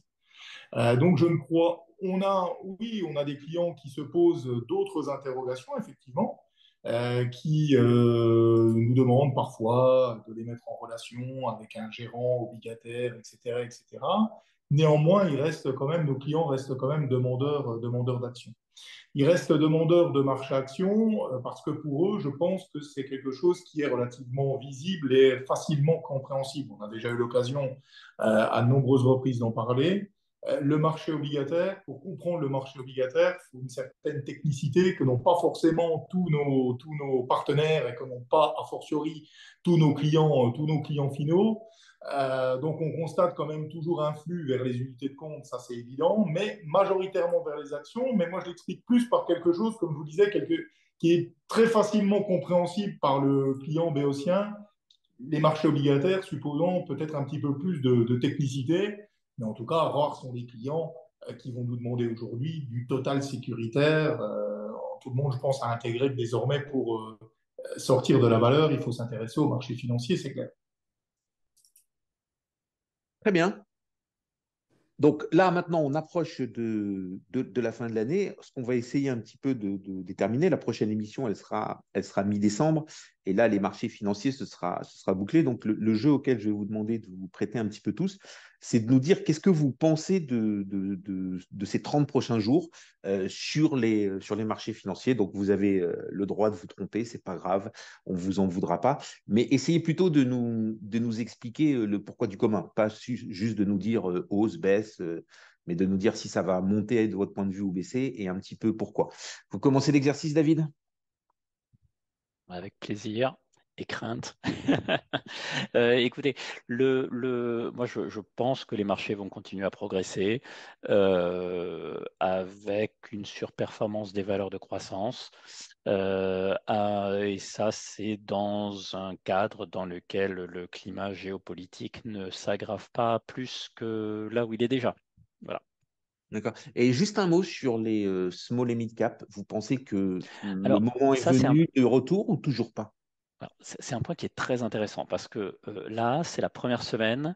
Donc, je ne crois, oui, on a des clients qui se posent d'autres interrogations, effectivement, qui nous demandent parfois de les mettre en relation avec un gérant obligataire, etc., etc. Néanmoins, nos clients restent quand même demandeurs d'action. Ils restent demandeurs de marché-action parce que pour eux, je pense que c'est quelque chose qui est relativement visible et facilement compréhensible. On a déjà eu l'occasion à de nombreuses reprises d'en parler. Le marché obligataire, pour comprendre le marché obligataire, il faut une certaine technicité que n'ont pas forcément tous nos partenaires et que n'ont pas, a fortiori, tous nos clients finaux. Donc, on constate quand même toujours un flux vers les unités de compte, ça c'est évident, mais majoritairement vers les actions. Mais moi, je l'explique plus par quelque chose, comme je vous disais, qui est très facilement compréhensible par le client béotien. Les marchés obligataires, supposons peut-être un petit peu plus de technicité, mais en tout cas, rares sont les clients qui vont nous demander aujourd'hui du total sécuritaire. Tout le monde, je pense, a intégré que désormais pour sortir de la valeur, il faut s'intéresser au marché financier, c'est clair. Très bien. Donc là, maintenant, on approche de la fin de l'année. Ce qu'on va essayer un petit peu de déterminer, la prochaine émission, elle sera mi-décembre. Et là, les marchés financiers, ce sera bouclé. Donc, le jeu auquel je vais vous demander de vous prêter un petit peu tous, c'est de nous dire qu'est-ce que vous pensez de ces 30 prochains jours sur les marchés financiers. Donc, vous avez le droit de vous tromper, c'est pas grave, on ne vous en voudra pas. Mais essayez plutôt de nous expliquer le pourquoi du comment, pas juste de nous dire hausse, baisse, mais de nous dire si ça va monter de votre point de vue ou baisser et un petit peu pourquoi. Vous commencez l'exercice, David? Avec plaisir et crainte. Écoutez, moi je pense que les marchés vont continuer à progresser avec une surperformance des valeurs de croissance. Et ça, c'est dans un cadre dans lequel le climat géopolitique ne s'aggrave pas plus que là où il est déjà. Voilà. D'accord. Et juste un mot sur les small et mid cap. Vous pensez que le Alors, moment est ça, venu de retour ou toujours pas? c'est un point qui est très intéressant parce que là, c'est la première semaine.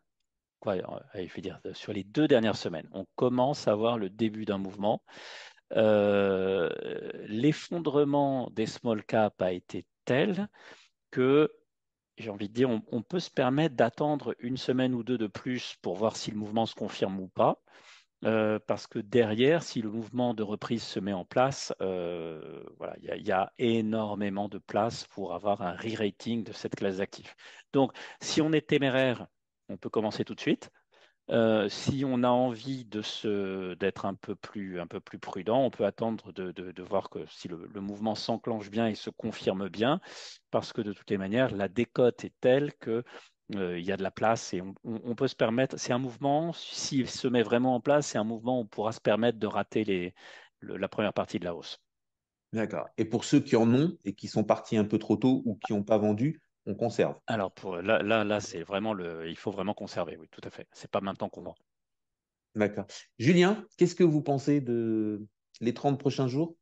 Je vais dire, sur les 2 dernières semaines, on commence à voir le début d'un mouvement. L'effondrement des small cap a été tel que, j'ai envie de dire, on peut se permettre d'attendre une semaine ou deux de plus pour voir si le mouvement se confirme ou pas. Parce que derrière, si le mouvement de reprise se met en place, voilà, il y a énormément de place pour avoir un re-rating de cette classe d'actifs. Donc, si on est téméraire, on peut commencer tout de suite. Si on a envie d'être un peu plus prudent, on peut attendre de voir que si le mouvement s'enclenche bien et se confirme bien, parce que de toutes les manières, la décote est telle que il y a de la place et on peut se permettre. C'est un mouvement, s'il se met vraiment en place, c'est un mouvement où on pourra se permettre de rater la première partie de la hausse. D'accord. Et pour ceux qui en ont et qui sont partis un peu trop tôt ou qui n'ont pas vendu, on conserve. Alors là, c'est vraiment il faut vraiment conserver, oui, tout à fait. C'est pas maintenant qu'on vend. D'accord. Julien, qu'est-ce que vous pensez de les 30 prochains jours?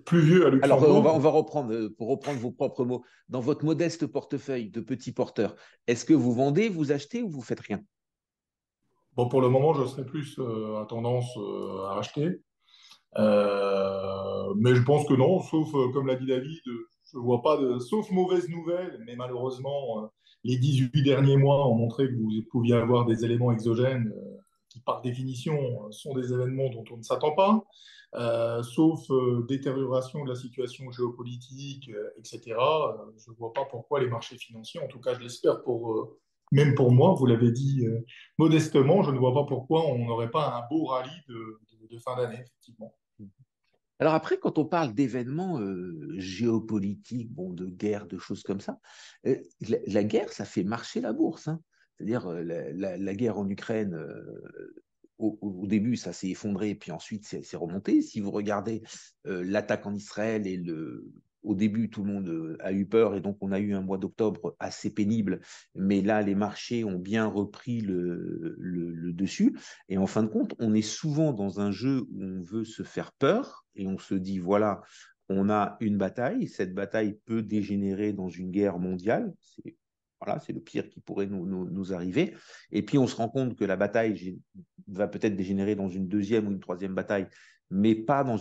Pluvieux à Alors, on Luxembourg. va reprendre, pour reprendre vos propres mots. Dans votre modeste portefeuille de petits porteurs, est-ce que vous vendez, vous achetez ou vous faites rien? Bon, pour le moment, je serais plus à tendance à acheter. Mais je pense que non, sauf, comme l'a dit David, je vois pas sauf mauvaise nouvelle, mais malheureusement, les 18 derniers mois ont montré que vous pouviez avoir des éléments exogènes qui, par définition, sont des événements dont on ne s'attend pas, sauf détérioration de la situation géopolitique, etc. Je ne vois pas pourquoi les marchés financiers, en tout cas, je l'espère même pour moi, vous l'avez dit modestement, je ne vois pas pourquoi on n'aurait pas un beau rallye de fin d'année, effectivement. Alors après, quand on parle d'événements géopolitiques, bon, de guerre, de choses comme ça, la guerre, ça fait marcher la bourse, hein. C'est-à-dire la guerre en Ukraine, au début, ça s'est effondré, puis ensuite, c'est remonté. Si vous regardez l'attaque en Israël au début, tout le monde a eu peur et donc on a eu un mois d'octobre assez pénible, mais là, les marchés ont bien repris le dessus. Et en fin de compte, on est souvent dans un jeu où on veut se faire peur et on se dit, voilà, on a une bataille, cette bataille peut dégénérer dans une guerre mondiale. Voilà, c'est le pire qui pourrait nous arriver. Et puis, on se rend compte que la bataille va peut-être dégénérer dans une deuxième ou une troisième bataille, mais pas dans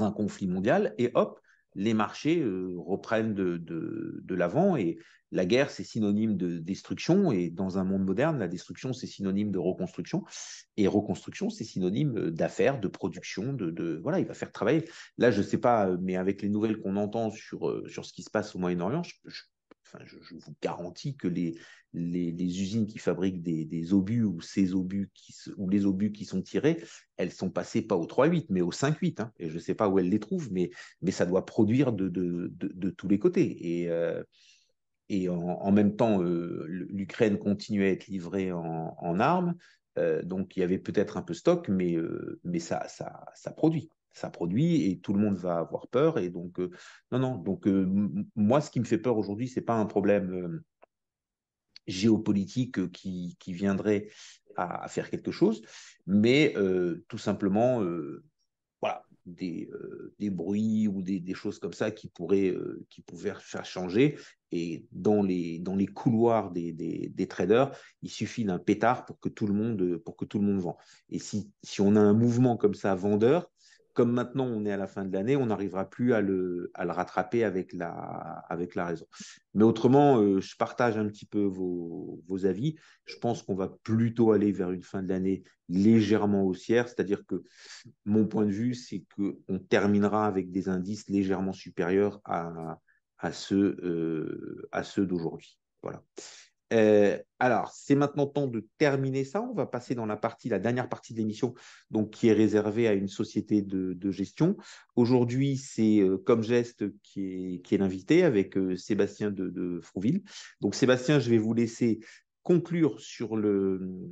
un conflit mondial. Et hop, les marchés reprennent de l'avant. Et la guerre, c'est synonyme de destruction. Et dans un monde moderne, la destruction, c'est synonyme de reconstruction. Et reconstruction, c'est synonyme d'affaires, de production, voilà, il va faire travailler. Là, je ne sais pas, mais avec les nouvelles qu'on entend sur ce qui se passe au Moyen-Orient, je vous garantis que les usines qui fabriquent des obus ou les obus qui sont tirés, elles sont passées pas au 3,8, mais au 5,8. Hein. Et je ne sais pas où elles les trouvent, mais ça doit produire de tous les côtés. Et en même temps, l'Ukraine continue à être livrée en armes. Donc, il y avait peut-être un peu stock, mais ça produit. Ça produit et tout le monde va avoir peur. Et donc, non, non. Donc, moi, ce qui me fait peur aujourd'hui, ce n'est pas un problème géopolitique qui viendrait à faire quelque chose, mais tout simplement, voilà, des bruits ou des choses comme ça qui pouvaient faire changer. Et dans les couloirs des traders, il suffit d'un pétard pour que tout le monde vend. Et si on a un mouvement comme ça vendeur, comme maintenant on est à la fin de l'année, on n'arrivera plus à le rattraper avec la raison. Mais autrement, je partage un petit peu vos avis. Je pense qu'on va plutôt aller vers une fin de l'année légèrement haussière, c'est-à-dire que mon point de vue, c'est qu'on terminera avec des indices légèrement supérieurs à ceux d'aujourd'hui. Voilà. Alors, c'est maintenant temps de terminer ça. On va passer dans la dernière partie de l'émission, donc qui est réservée à une société de gestion. Aujourd'hui, c'est Comgest qui est l'invité avec Sébastien de Frouville. Donc, Sébastien, je vais vous laisser conclure sur le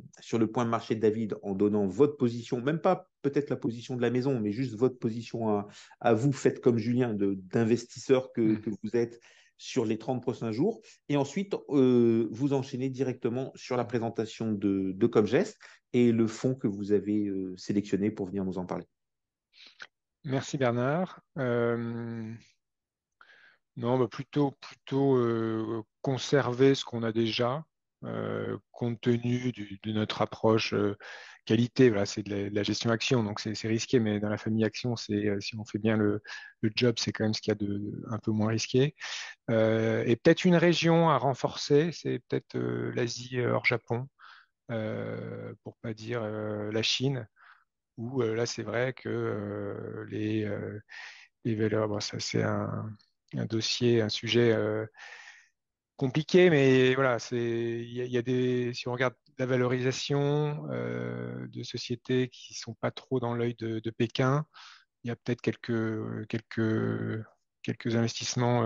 point de marché de David en donnant votre position, même pas peut-être la position de la maison, mais juste votre position à vous, faites comme Julien, d'investisseur que vous êtes sur les 30 prochains jours. Et ensuite, vous enchaînez directement sur la présentation de Comgest et le fonds que vous avez sélectionné pour venir nous en parler. Merci Bernard. Non, bah plutôt conserver ce qu'on a déjà, compte tenu de notre approche qualité. Voilà, c'est de la gestion action, donc c'est risqué, mais dans la famille action, si on fait bien le job, c'est quand même ce qu'il y a de un peu moins risqué. Et peut-être une région à renforcer, c'est peut-être l'Asie hors Japon, pour pas dire la Chine, où là c'est vrai que les valeurs, bon, ça c'est un dossier, un sujet compliqué, mais voilà, il y a si on regarde la valorisation de sociétés qui sont pas trop dans l'œil de Pékin, il y a peut-être quelques investissements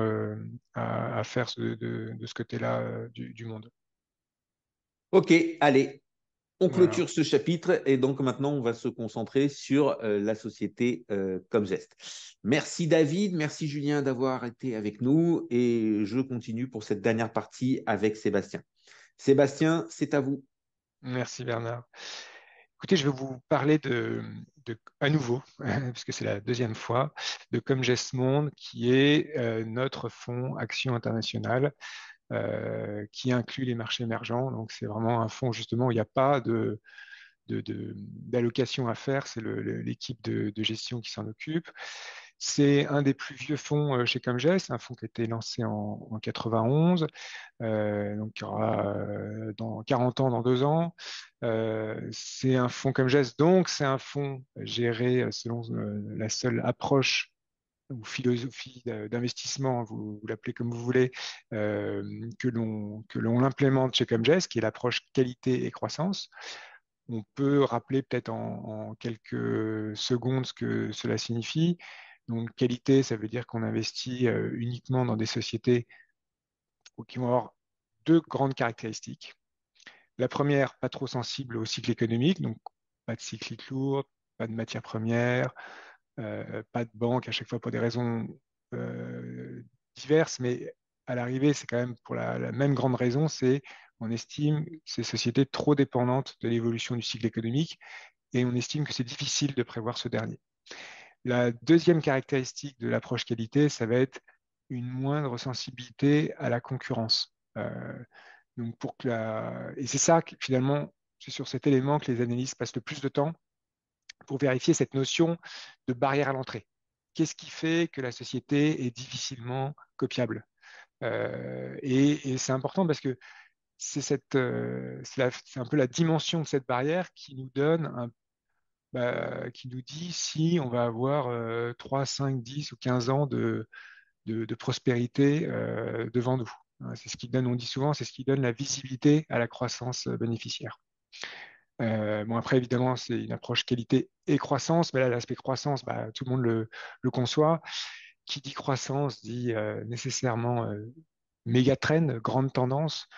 à faire de ce côté-là du monde. OK, allez, on Voilà. clôture ce chapitre et donc maintenant on va se concentrer sur la société Comgest. Merci David, merci Julien d'avoir été avec nous et je continue pour cette dernière partie avec Sébastien. Sébastien, c'est à vous. Merci Bernard. Écoutez, je vais vous parler à nouveau, puisque c'est la deuxième fois, de Comgest Monde, qui est notre fonds Action Internationale, qui inclut les marchés émergents. Donc, c'est vraiment un fonds, justement, où il n'y a pas d'allocation à faire, c'est l'équipe de gestion qui s'en occupe. C'est un des plus vieux fonds chez Comgest, un fonds qui a été lancé en 91, donc il y aura dans 40 ans, dans 2 ans. C'est un fonds Comgest, donc c'est un fonds géré selon la seule approche ou philosophie d'investissement, vous l'appelez comme vous voulez, que l'on implémente chez Comgest, qui est l'approche qualité et croissance. On peut rappeler peut-être en quelques secondes ce que cela signifie. Donc, qualité, ça veut dire qu'on investit uniquement dans des sociétés qui vont avoir 2 grandes caractéristiques. La première, pas trop sensible au cycle économique, donc pas de cyclique lourde, pas de matières premières, pas de banque à chaque fois pour des raisons diverses, mais à l'arrivée, c'est quand même pour la même grande raison, c'est on estime ces sociétés trop dépendantes de l'évolution du cycle économique et on estime que c'est difficile de prévoir ce dernier. La deuxième caractéristique de l'approche qualité, ça va être une moindre sensibilité à la concurrence. Donc et c'est ça que finalement, c'est sur cet élément que les analystes passent le plus de temps pour vérifier cette notion de barrière à l'entrée. qu'est-ce qui fait que la société est difficilement copiable. Et c'est important parce que c'est un peu la dimension de cette barrière qui nous donne qui nous dit si on va avoir 3, 5, 10 ou 15 ans de prospérité devant nous. C'est ce qui donne, on dit souvent, c'est ce qui donne la visibilité à la croissance bénéficiaire. Bon, après, évidemment, c'est une approche qualité et croissance, mais là, l'aspect croissance, tout le monde le conçoit. Qui dit croissance dit nécessairement méga trend, grande tendance,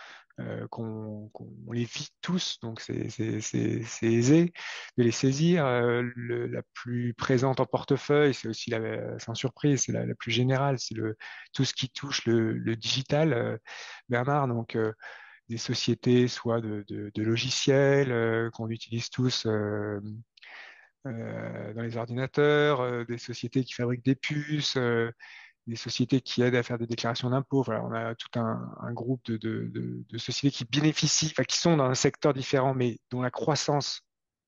qu'on les vit tous, donc c'est aisé de les saisir. La plus présente en portefeuille, c'est aussi, sans surprise, c'est la plus générale, c'est tout ce qui touche le digital, Bernard, donc des sociétés, soit de logiciels qu'on utilise tous dans les ordinateurs, des sociétés qui fabriquent des puces, des sociétés qui aident à faire des déclarations d'impôts. Voilà, on a tout un groupe de sociétés qui bénéficient, enfin, qui sont dans un secteur différent, mais dont la croissance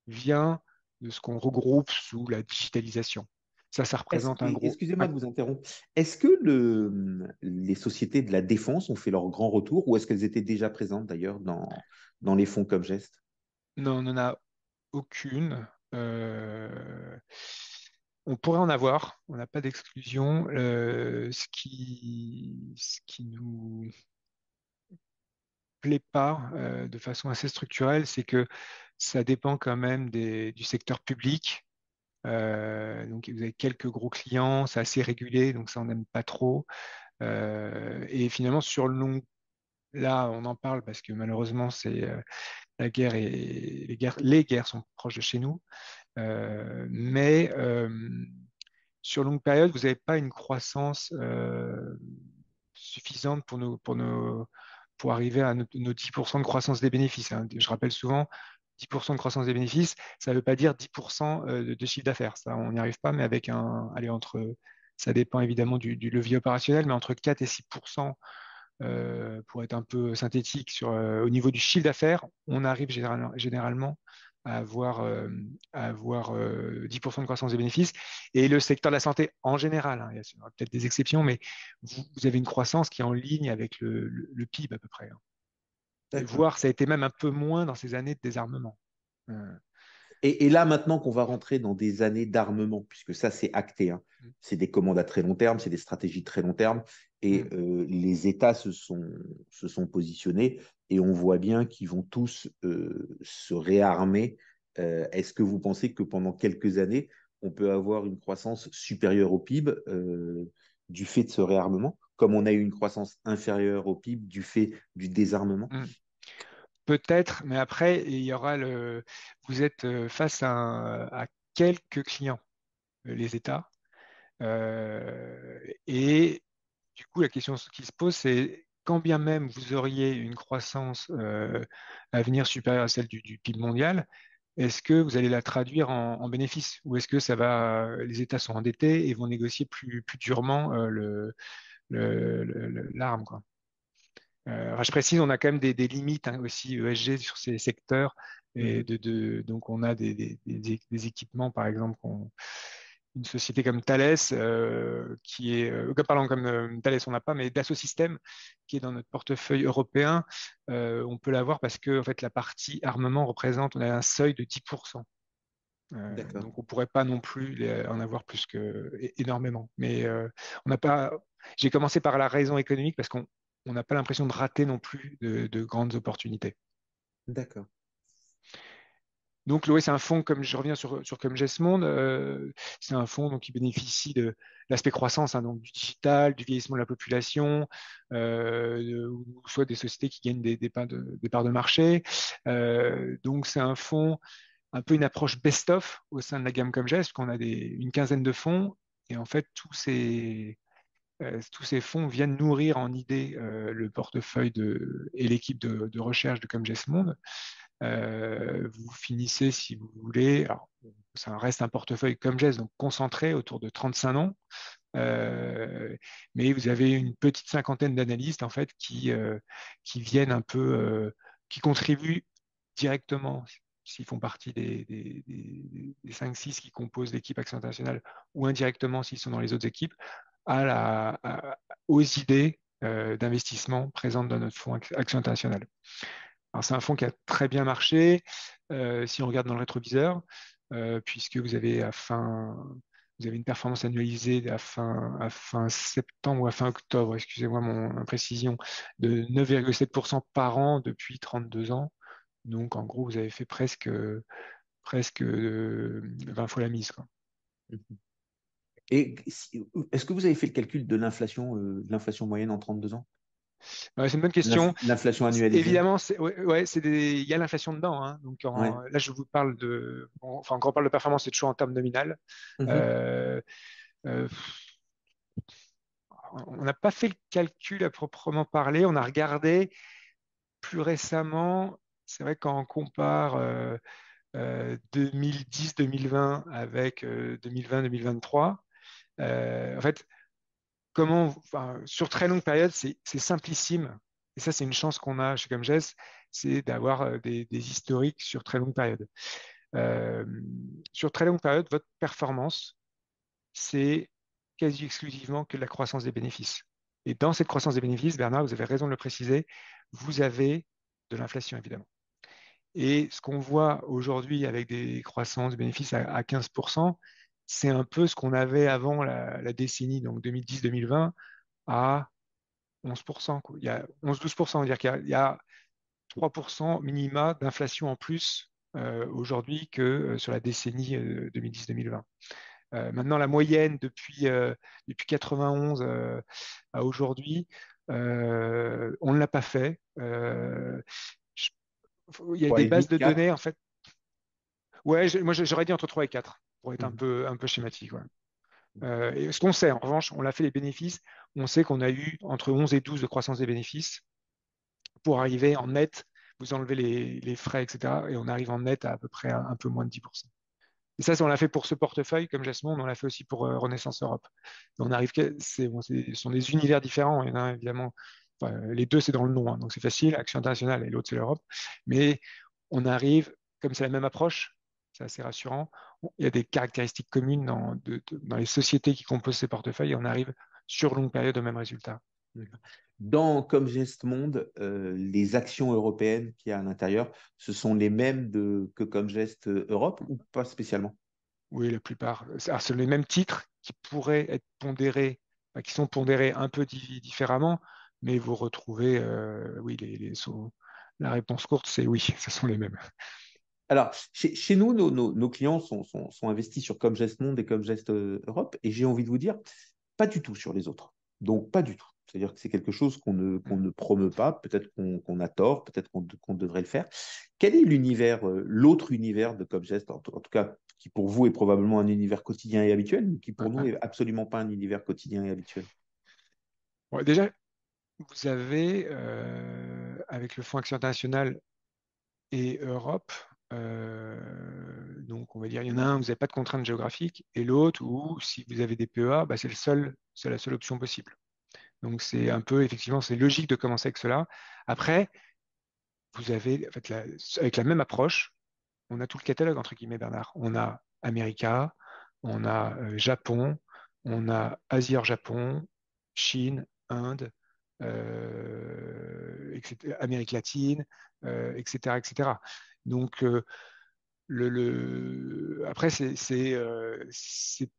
vient de ce qu'on regroupe sous la digitalisation. Ça représente un gros. Excusez-moi de vous interrompre. Est-ce que les sociétés de la défense ont fait leur grand retour ou est-ce qu'elles étaient déjà présentes d'ailleurs dans les fonds comme Geste? Non, on n'en a aucune. On pourrait en avoir, on n'a pas d'exclusion. Ce qui nous plaît pas de façon assez structurelle, c'est que ça dépend quand même du secteur public. Donc vous avez quelques gros clients, c'est assez régulé, donc ça on n'aime pas trop. Et finalement sur le long, là on en parle parce que malheureusement c'est la guerre et les guerres sont proches de chez nous. Mais sur longue période, vous n'avez pas une croissance suffisante pour arriver à nos 10% de croissance des bénéfices, hein. Je rappelle souvent, 10% de croissance des bénéfices, ça ne veut pas dire 10% de chiffre d'affaires. Ça, on n'y arrive pas, mais avec ça dépend évidemment du levier opérationnel, mais entre 4 et 6%, pour être un peu synthétique, au niveau du chiffre d'affaires, on arrive généralement à avoir 10% de croissance des bénéfices. Et le secteur de la santé en général, hein, il y aura peut-être des exceptions, mais vous avez une croissance qui est en ligne avec le PIB à peu près, hein. Voire ça a été même un peu moins dans ces années de désarmement. Et là, maintenant qu'on va rentrer dans des années d'armement, puisque ça, c'est acté, hein. C'est des commandes à très long terme, c'est des stratégies de très long terme, et les États se sont positionnés, et on voit bien qu'ils vont tous se réarmer. Est-ce que vous pensez que pendant quelques années, on peut avoir une croissance supérieure au PIB du fait de ce réarmement, comme on a eu une croissance inférieure au PIB du fait du désarmement? Peut-être, mais après, vous êtes face à quelques clients, les États. Et du coup, la question qui se pose, c'est quand bien même vous auriez une croissance à venir supérieure à celle du PIB mondial, est-ce que vous allez la traduire en bénéfice ou est-ce que les États sont endettés et vont négocier plus durement l'arme, quoi. Je précise, on a quand même des limites, hein, aussi ESG sur ces secteurs. Et donc, on a des équipements, par exemple, une société comme Thales, pardon, comme Thales, on n'a pas, mais Dassault Systèmes, qui est dans notre portefeuille européen, on peut l'avoir parce que en fait, la partie armement représente, on a un seuil de 10%. Donc, on ne pourrait pas non plus en avoir plus énormément. Mais on n'a pas. J'ai commencé par la raison économique parce qu'on n'a pas l'impression de rater non plus de grandes opportunités. D'accord. Donc, Loé, c'est un fonds, comme je reviens sur Comme Geste Monde, c'est un fonds donc, qui bénéficie de l'aspect croissance, hein, donc du digital, du vieillissement de la population, ou soit des sociétés qui gagnent des parts de marché. Donc, c'est un fonds, un peu une approche best-of au sein de la gamme Comme Geste, qu'on a une quinzaine de fonds, et en fait, tous ces fonds viennent nourrir en idée le portefeuille et l'équipe de recherche de Comme Geste Monde. Vous finissez, si vous voulez, alors, ça reste un portefeuille Comme Geste, donc concentré autour de 35 noms, mais vous avez une petite cinquantaine d'analystes en fait qui viennent un peu, qui contribuent directement, s'ils font partie des 5-6 qui composent l'équipe Action Internationale, ou indirectement s'ils sont dans les autres équipes, aux idées d'investissement présentes dans notre fonds Action Internationale. Alors, c'est un fonds qui a très bien marché, si on regarde dans le rétroviseur, puisque vous avez une performance annualisée à fin septembre ou à fin octobre, excusez-moi mon imprécision, de 9,7% par an depuis 32 ans. Donc, en gros, vous avez fait presque 20 fois la mise, quoi. Et est-ce que vous avez fait le calcul de l'inflation moyenne en 32 ans? C'est une bonne question. L'inflation annualisée. Évidemment, il y a l'inflation dedans, hein. Donc, là, je vous parle quand on parle de performance, c'est toujours en termes nominal. On n'a pas fait le calcul à proprement parler. On a regardé plus récemment. C'est vrai quand on compare 2010-2020 avec 2020-2023, en fait, sur très longue période, c'est simplissime. Et ça, c'est une chance qu'on a chez Comgest, c'est d'avoir des historiques sur très longue période. Sur très longue période, votre performance, c'est quasi exclusivement que de la croissance des bénéfices. Et dans cette croissance des bénéfices, Bernard, vous avez raison de le préciser, vous avez de l'inflation, évidemment. Et ce qu'on voit aujourd'hui avec des croissances de bénéfices à 15%, c'est un peu ce qu'on avait avant la décennie, donc 2010-2020, à 11%. Il y a 11-12%, c'est-à-dire qu'il y a 3% minima d'inflation en plus aujourd'hui que sur la décennie 2010-2020. Maintenant, la moyenne depuis 91 à aujourd'hui, on ne l'a pas fait. Il y a des bases de données, en fait. Ouais, moi j'aurais dit entre 3 et 4 pour être un peu schématique. Ouais. Et ce qu'on sait, en revanche, on l'a fait les bénéfices, on sait qu'on a eu entre 11 et 12 de croissance des bénéfices pour arriver en net, vous enlevez les frais, etc. Et on arrive en net à peu près un peu moins de 10%. Et ça, on l'a fait pour ce portefeuille, comme Jasmine, on l'a fait aussi pour Renaissance Europe. Et on arrive, ce sont des univers différents. Il y en a évidemment, les deux, c'est dans le nom, hein, donc c'est facile, Action Internationale et l'autre, c'est l'Europe. Mais on arrive, comme c'est la même approche, c'est assez rassurant. Il y a des caractéristiques communes dans les sociétés qui composent ces portefeuilles et on arrive sur longue période au même résultat. Dans Comgest Monde, les actions européennes qu'il y a à l'intérieur, ce sont les mêmes que Comgest Europe ou pas spécialement? Oui, la plupart. C'est les mêmes titres qui pourraient être pondérés, qui sont pondérés un peu différemment, mais vous retrouvez, oui, la réponse courte, c'est oui, ce sont les mêmes. Alors, chez nous, nos clients sont investis sur Comgest Monde et Comgest Europe, et j'ai envie de vous dire, pas du tout sur les autres. Donc, pas du tout. C'est-à-dire que c'est quelque chose qu'on ne promeut pas, peut-être qu'on a tort, peut-être qu'on devrait le faire. Quel est l'autre univers de Comgest, en tout cas, qui pour vous est probablement un univers quotidien et habituel, mais qui pour nous est absolument pas un univers quotidien et habituel? Bon, déjà, vous avez, avec le Fonds Action Internationale et Europe, donc on va dire, il y en a un où vous n'avez pas de contraintes géographiques, et l'autre où, si vous avez des PEA, c'est la seule option possible. Donc c'est un peu, effectivement, c'est logique de commencer avec cela. Après, vous avez, en fait, avec la même approche, on a tout le catalogue, entre guillemets, Bernard. On a America, on a Japon, on a Asie hors Japon, Chine, Inde, etc., Amérique latine, etc., etc. Donc, après, c'est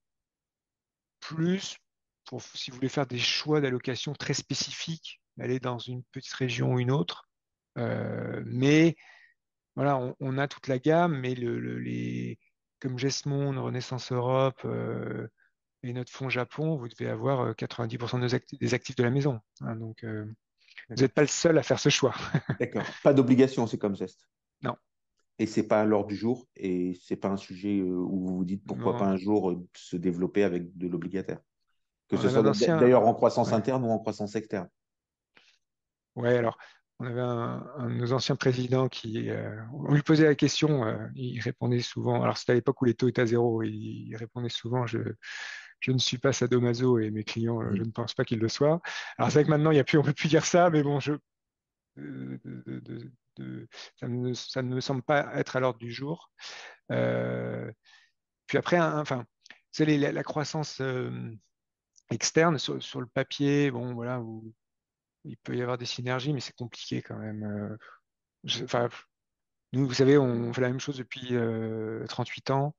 plus pour, si vous voulez faire des choix d'allocation très spécifiques, aller dans une petite région ou une autre. Mais voilà, on a toute la gamme, mais comme Gesmond, Renaissance Europe et notre fonds Japon, vous devez avoir 90% des actifs de la maison. Hein, donc, vous n'êtes pas le seul à faire ce choix. D'accord. Pas d'obligation, c'est Comgest. Non. Et c'est pas à l'ordre du jour, et c'est pas un sujet où vous vous dites pourquoi pas un jour se développer avec de l'obligataire. Que ce soit d'ailleurs en croissance interne ou en croissance externe. Ouais, alors, on avait un de nos anciens présidents on lui posait la question, il répondait souvent, alors c'était à l'époque où les taux étaient à zéro, il répondait souvent, je ne suis pas sadomaso et mes clients, je ne pense pas qu'ils le soient. Alors c'est vrai que maintenant, on ne peut plus dire ça, mais bon, ça ne me semble pas être à l'ordre du jour. Puis après, enfin, c'est la croissance externe sur le papier, bon, voilà, où il peut y avoir des synergies, mais c'est compliqué quand même. Enfin, nous, vous savez, on fait la même chose depuis 38 ans.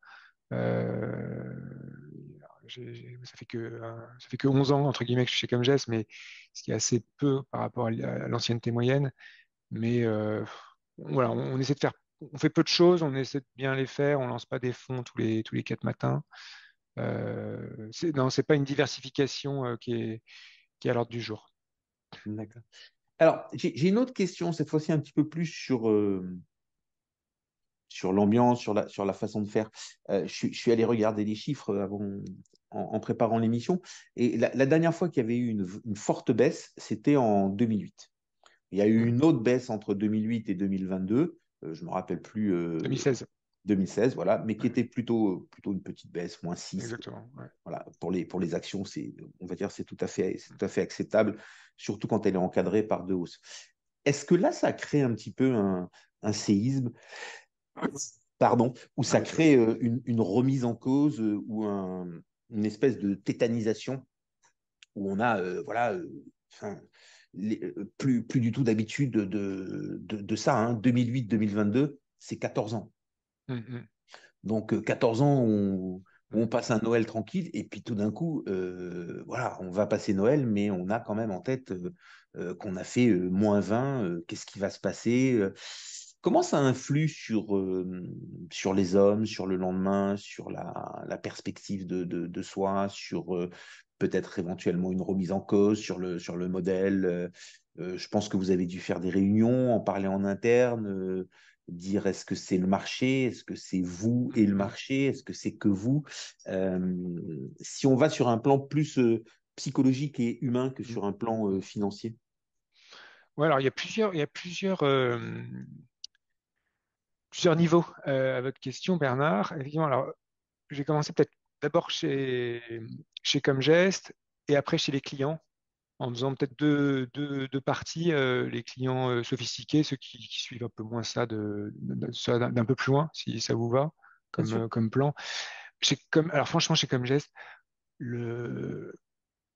Euh, ça fait que 11 ans, entre guillemets, que je suis chez Comgest, mais ce qui est assez peu par rapport à l'ancienneté moyenne. Mais voilà, on essaie de faire, on fait peu de choses, on essaie de bien les faire, on lance pas des fonds tous les 4 matins. Non, c'est pas une diversification qui est à l'ordre du jour. D'accord. Alors, j'ai une autre question, cette fois-ci un petit peu plus sur l'ambiance, sur la façon de faire. Je suis allé regarder les chiffres avant, en préparant l'émission. Et la dernière fois qu'il y avait eu une forte baisse, c'était en 2008. Il y a eu une autre baisse entre 2008 et 2022. Je ne me rappelle plus. 2016. 2016, voilà, mais qui était plutôt une petite baisse, moins 6. Exactement. Ouais. Voilà, pour les actions, on va dire c'est tout à fait acceptable, surtout quand elle est encadrée par deux hausses. Est-ce que là, ça crée un petit peu un séisme, pardon, où ça crée une remise en cause ou une espèce de tétanisation où on a plus du tout d'habitude de ça. Hein. 2008-2022, c'est 14 ans. Donc 14 ans, on passe un Noël tranquille et puis tout d'un coup, voilà, on va passer Noël, mais on a quand même en tête qu'on a fait moins 20, qu'est-ce qui va se passer comment ça influe sur les hommes, sur le lendemain, sur la perspective de soi, sur peut-être éventuellement une remise en cause sur le modèle je pense que vous avez dû faire des réunions, en parler en interne, dire est-ce que c'est le marché, est-ce que c'est vous et le marché, est-ce que c'est que vous si on va sur un plan plus psychologique et humain que sur un plan financier. Ouais, alors il y a plusieurs niveaux à votre question, Bernard. Effectivement, alors j'ai commencé peut-être d'abord chez Comgest et après chez les clients, en faisant peut-être deux parties, les clients sophistiqués, ceux qui suivent un peu moins ça ça d'un peu plus loin, si ça vous va, comme plan. Alors franchement, chez Comgest,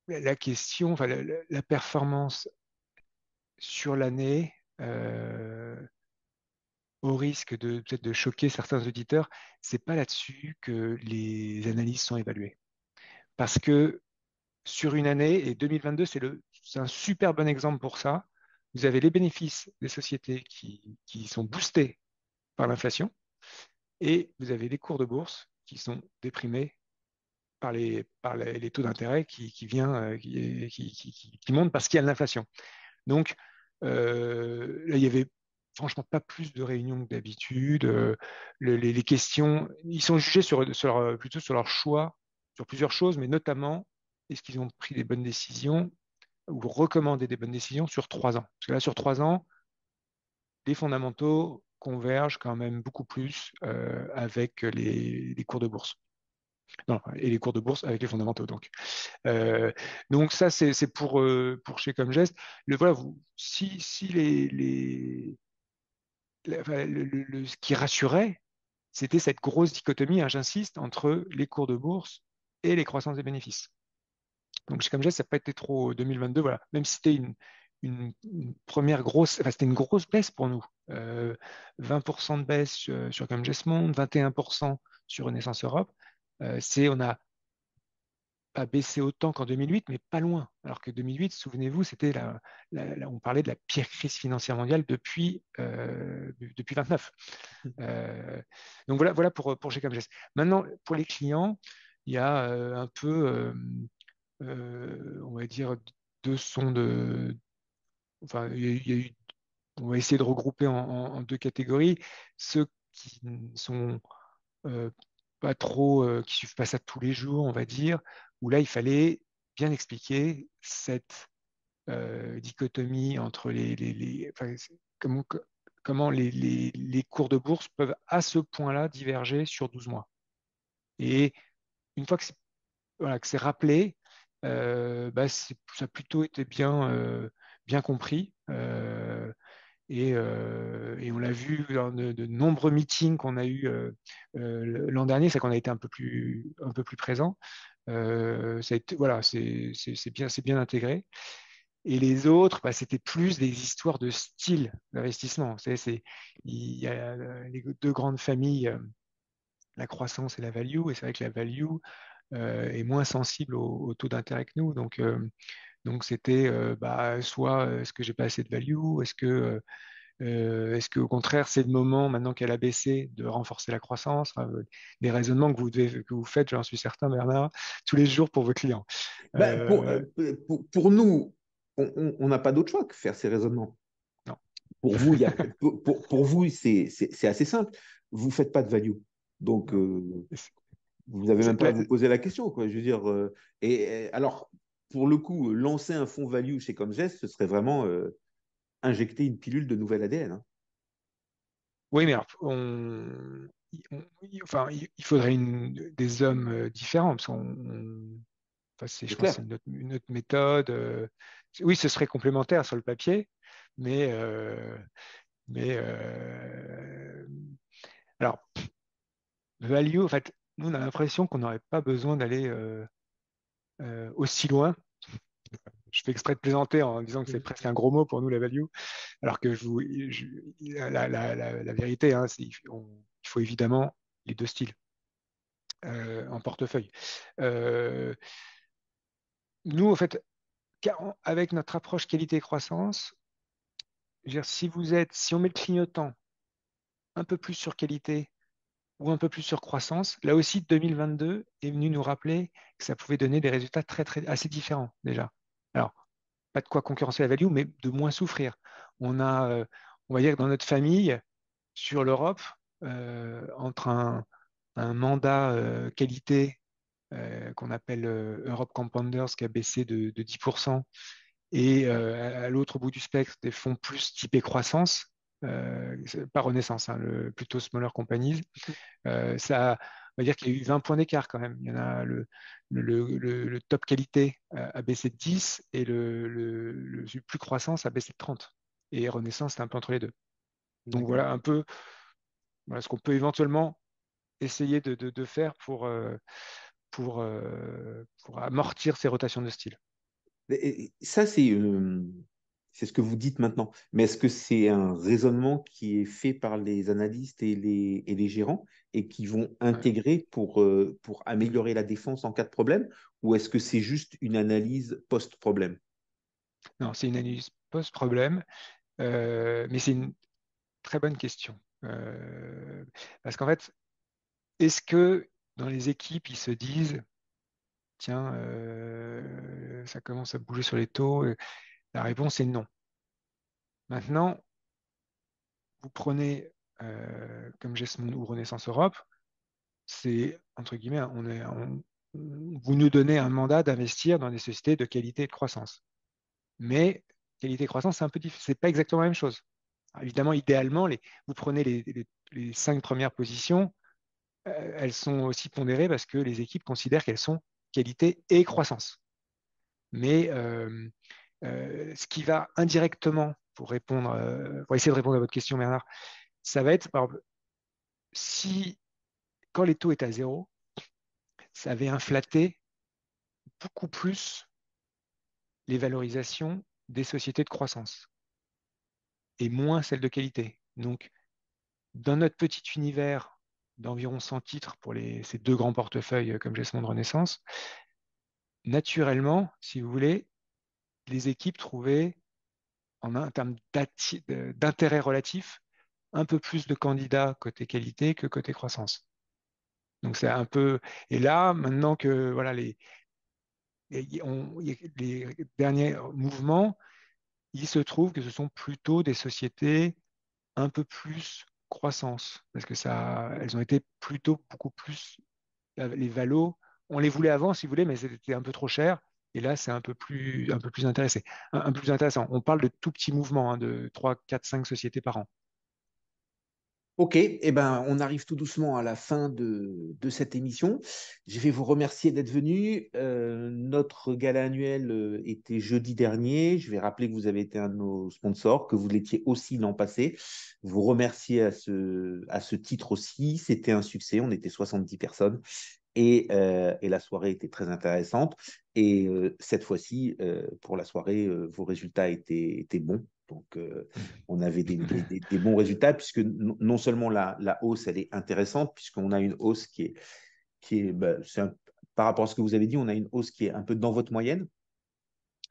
la question, enfin la performance sur l'année, au risque de peut-être de choquer certains auditeurs, c'est pas là-dessus que les analyses sont évaluées. Parce que sur une année, et 2022, c'est un super bon exemple pour ça, vous avez les bénéfices des sociétés qui sont boostés par l'inflation, et vous avez les cours de bourse qui sont déprimés par les taux d'intérêt qui montent parce qu'il y a de l'inflation. Donc, là, il y avait franchement pas plus de réunions que d'habitude. Les questions, ils sont jugés plutôt sur leur choix, sur plusieurs choses, mais notamment, est-ce qu'ils ont pris des bonnes décisions ou recommandé des bonnes décisions sur 3 ans. Parce que là, sur 3 ans, les fondamentaux convergent quand même beaucoup plus avec les cours de bourse. Non, et les cours de bourse avec les fondamentaux. Donc ça, c'est pour chez Comgest. Voilà, si enfin, ce qui rassurait, c'était cette grosse dichotomie, hein, j'insiste, entre les cours de bourse et les croissances des bénéfices. Donc chez Comgest, ça n'a pas été trop 2022, voilà. Même si c'était une première grosse, enfin, c'était une grosse baisse pour nous. 20% de baisse sur Comgest Monde, 21% sur Renaissance Europe. On a pas baissé autant qu'en 2008, mais pas loin. Alors que 2008, souvenez-vous, c'était on parlait de la pire crise financière mondiale depuis 29. Donc voilà pour chez Comgest. Maintenant, pour les clients, il y a un peu, on va dire, deux sons enfin, il y a eu, on va essayer de regrouper en deux catégories. Ceux qui ne sont euh, pas trop, qui suivent pas ça tous les jours, on va dire, où là, il fallait bien expliquer cette dichotomie entre enfin, comment les cours de bourse peuvent à ce point-là diverger sur 12 mois. Et une fois que c'est rappelé, ça a plutôt été bien compris. Et on l'a vu dans de nombreux meetings qu'on a eu l'an dernier, c'est qu'on a été un peu plus présent. Voilà, c'est bien intégré. Et les autres, bah, c'était plus des histoires de style d'investissement. Il y a les deux grandes familles, la croissance et la value, et c'est vrai que la value est moins sensible au taux d'intérêt que nous. Donc c'était bah, soit est-ce que j'ai pas assez de value, est-ce que au contraire c'est le moment maintenant qu'elle a baissé de renforcer la croissance, enfin, des raisonnements que vous faites, j'en suis certain Bernard, tous les jours pour vos clients. Ben, Euh, pour nous, on n'a pas d'autre choix que faire ces raisonnements. non. Pour vous, pour vous c'est assez simple. Vous ne faites pas de value. Donc, Non. vous n'avez même C'est- pas à là, vous poser la question, quoi. Je veux dire, alors, pour le coup, lancer un fonds value chez Comgest, ce serait vraiment injecter une pilule de nouvel ADN. Hein. oui, mais alors, enfin, il faudrait des hommes différents, parce enfin, C'est je pense que clair. c'est une autre méthode. Oui, ce serait complémentaire sur le papier, mais, mais alors, value, en fait, nous, on a l'impression qu'on n'aurait pas besoin d'aller aussi loin. Je fais exprès de plaisanter en disant que c'est presque un gros mot pour nous, la value, alors que la vérité, hein, il faut évidemment les deux styles en portefeuille. Euh, Nous, en fait, avec notre approche qualité-croissance, je veux dire, si on met le clignotant un peu plus sur qualité ou un peu plus sur croissance, là aussi, 2022 est venu nous rappeler que ça pouvait donner des résultats assez différents déjà. Alors, pas de quoi concurrencer la value, mais de moins souffrir. On va dire que dans notre famille, sur l'Europe, entre un mandat qualité qu'on appelle Europe Compounders qui a baissé de 10%, et à l'autre bout du spectre, des fonds plus typés croissance, pas Renaissance, hein, plutôt Smaller Companies, on va dire qu'il y a eu 20 points d'écart quand même. Il y en a le top qualité a baissé de 10 et le plus croissance a baissé de 30. Et Renaissance, c'est un peu entre les deux. Donc D'accord. voilà un peu voilà ce qu'on peut éventuellement essayer de faire pour amortir ces rotations de style. Et ça, c'est ce que vous dites maintenant. Mais est-ce que c'est un raisonnement qui est fait par les analystes et les gérants et qui vont Ouais. intégrer pour améliorer la défense en cas de problème? Ou est-ce que c'est juste une analyse post-problème? Non, c'est une analyse post-problème, mais c'est une très bonne question. Parce qu'en fait, est-ce que dans les équipes, ils se disent, tiens, ça commence à bouger sur les taux? La réponse est non. Maintenant, vous prenez comme Jesmond ou Renaissance Europe, c'est, entre guillemets, vous nous donnez un mandat d'investir dans des sociétés de qualité et de croissance. Mais qualité et croissance, c'est un peu différent. C'est pas exactement la même chose. Alors, évidemment, idéalement, vous prenez les 5 premières positions, elles sont aussi pondérées parce que les équipes considèrent qu'elles sont qualité et croissance. Mais ce qui va indirectement, pour essayer de répondre à votre question, Bernard, ça va être, par exemple, si quand les taux étaient à zéro, ça avait inflaté beaucoup plus les valorisations des sociétés de croissance et moins celles de qualité. Donc, dans notre petit univers d'environ 100 titres pour ces deux grands portefeuilles comme Jesmond Renaissance, naturellement, si vous voulez, les équipes trouvaient, en termes d'intérêt relatif, un peu plus de candidats côté qualité que côté croissance. Donc c'est un peu. Et là, maintenant que voilà les derniers mouvements, il se trouve que ce sont plutôt des sociétés un peu plus croissance, parce que elles ont été plutôt beaucoup plus les valos. On les voulait avant, si vous voulez, mais c'était un peu trop cher. Et là, c'est un peu plus un peu plus intéressant. On parle de tout petits mouvements, hein, de 3, 4, 5 sociétés par an. Ok, eh ben, on arrive tout doucement à la fin de cette émission. Je vais vous remercier d'être venu. Notre gala annuel était jeudi dernier. Je vais rappeler que vous avez été un de nos sponsors, que vous l'étiez aussi l'an passé. Vous remercier à ce titre aussi. C'était un succès. On était 70 personnes et la soirée était très intéressante. Et cette fois-ci, pour la soirée, vos résultats étaient bons. Donc, on avait des bons résultats, puisque non seulement la hausse, elle est intéressante, puisqu'on a une hausse par rapport à ce que vous avez dit, on a une hausse qui est un peu dans votre moyenne,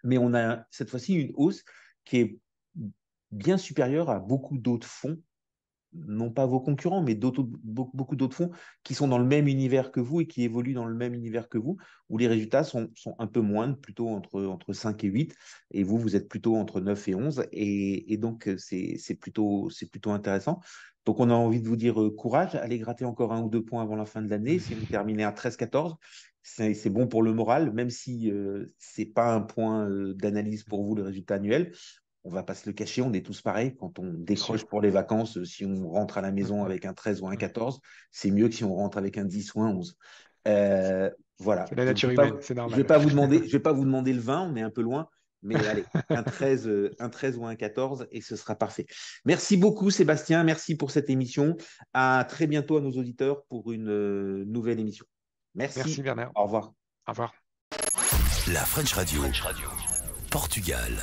mais on a cette fois-ci une hausse qui est bien supérieure à beaucoup d'autres fonds, non pas vos concurrents, mais beaucoup d'autres fonds qui sont dans le même univers que vous et qui évoluent dans le même univers que vous, où les résultats sont un peu moindres, plutôt entre 5 et 8, et vous êtes plutôt entre 9 et 11, et donc c'est plutôt intéressant. Donc on a envie de vous dire courage, allez gratter encore 1 ou 2 points avant la fin de l'année. Si vous terminez à 13-14, c'est bon pour le moral, même si ce n'est pas un point d'analyse pour vous, le résultat annuel. On ne va pas se le cacher, on est tous pareils. Quand on décroche pour les vacances, si on rentre à la maison avec un 13 ou un 14, c'est mieux que si on rentre avec un 10 ou un 11. Voilà. C'est la nature Donc, humaine, c'est je ne normal. vais pas vous demander le 20, on est un peu loin. Mais allez, un 13 ou un 14 et ce sera parfait. Merci beaucoup Sébastien, merci pour cette émission. À très bientôt à nos auditeurs pour une nouvelle émission. Merci Bernard. Au revoir. Au revoir. La French Radio. Portugal.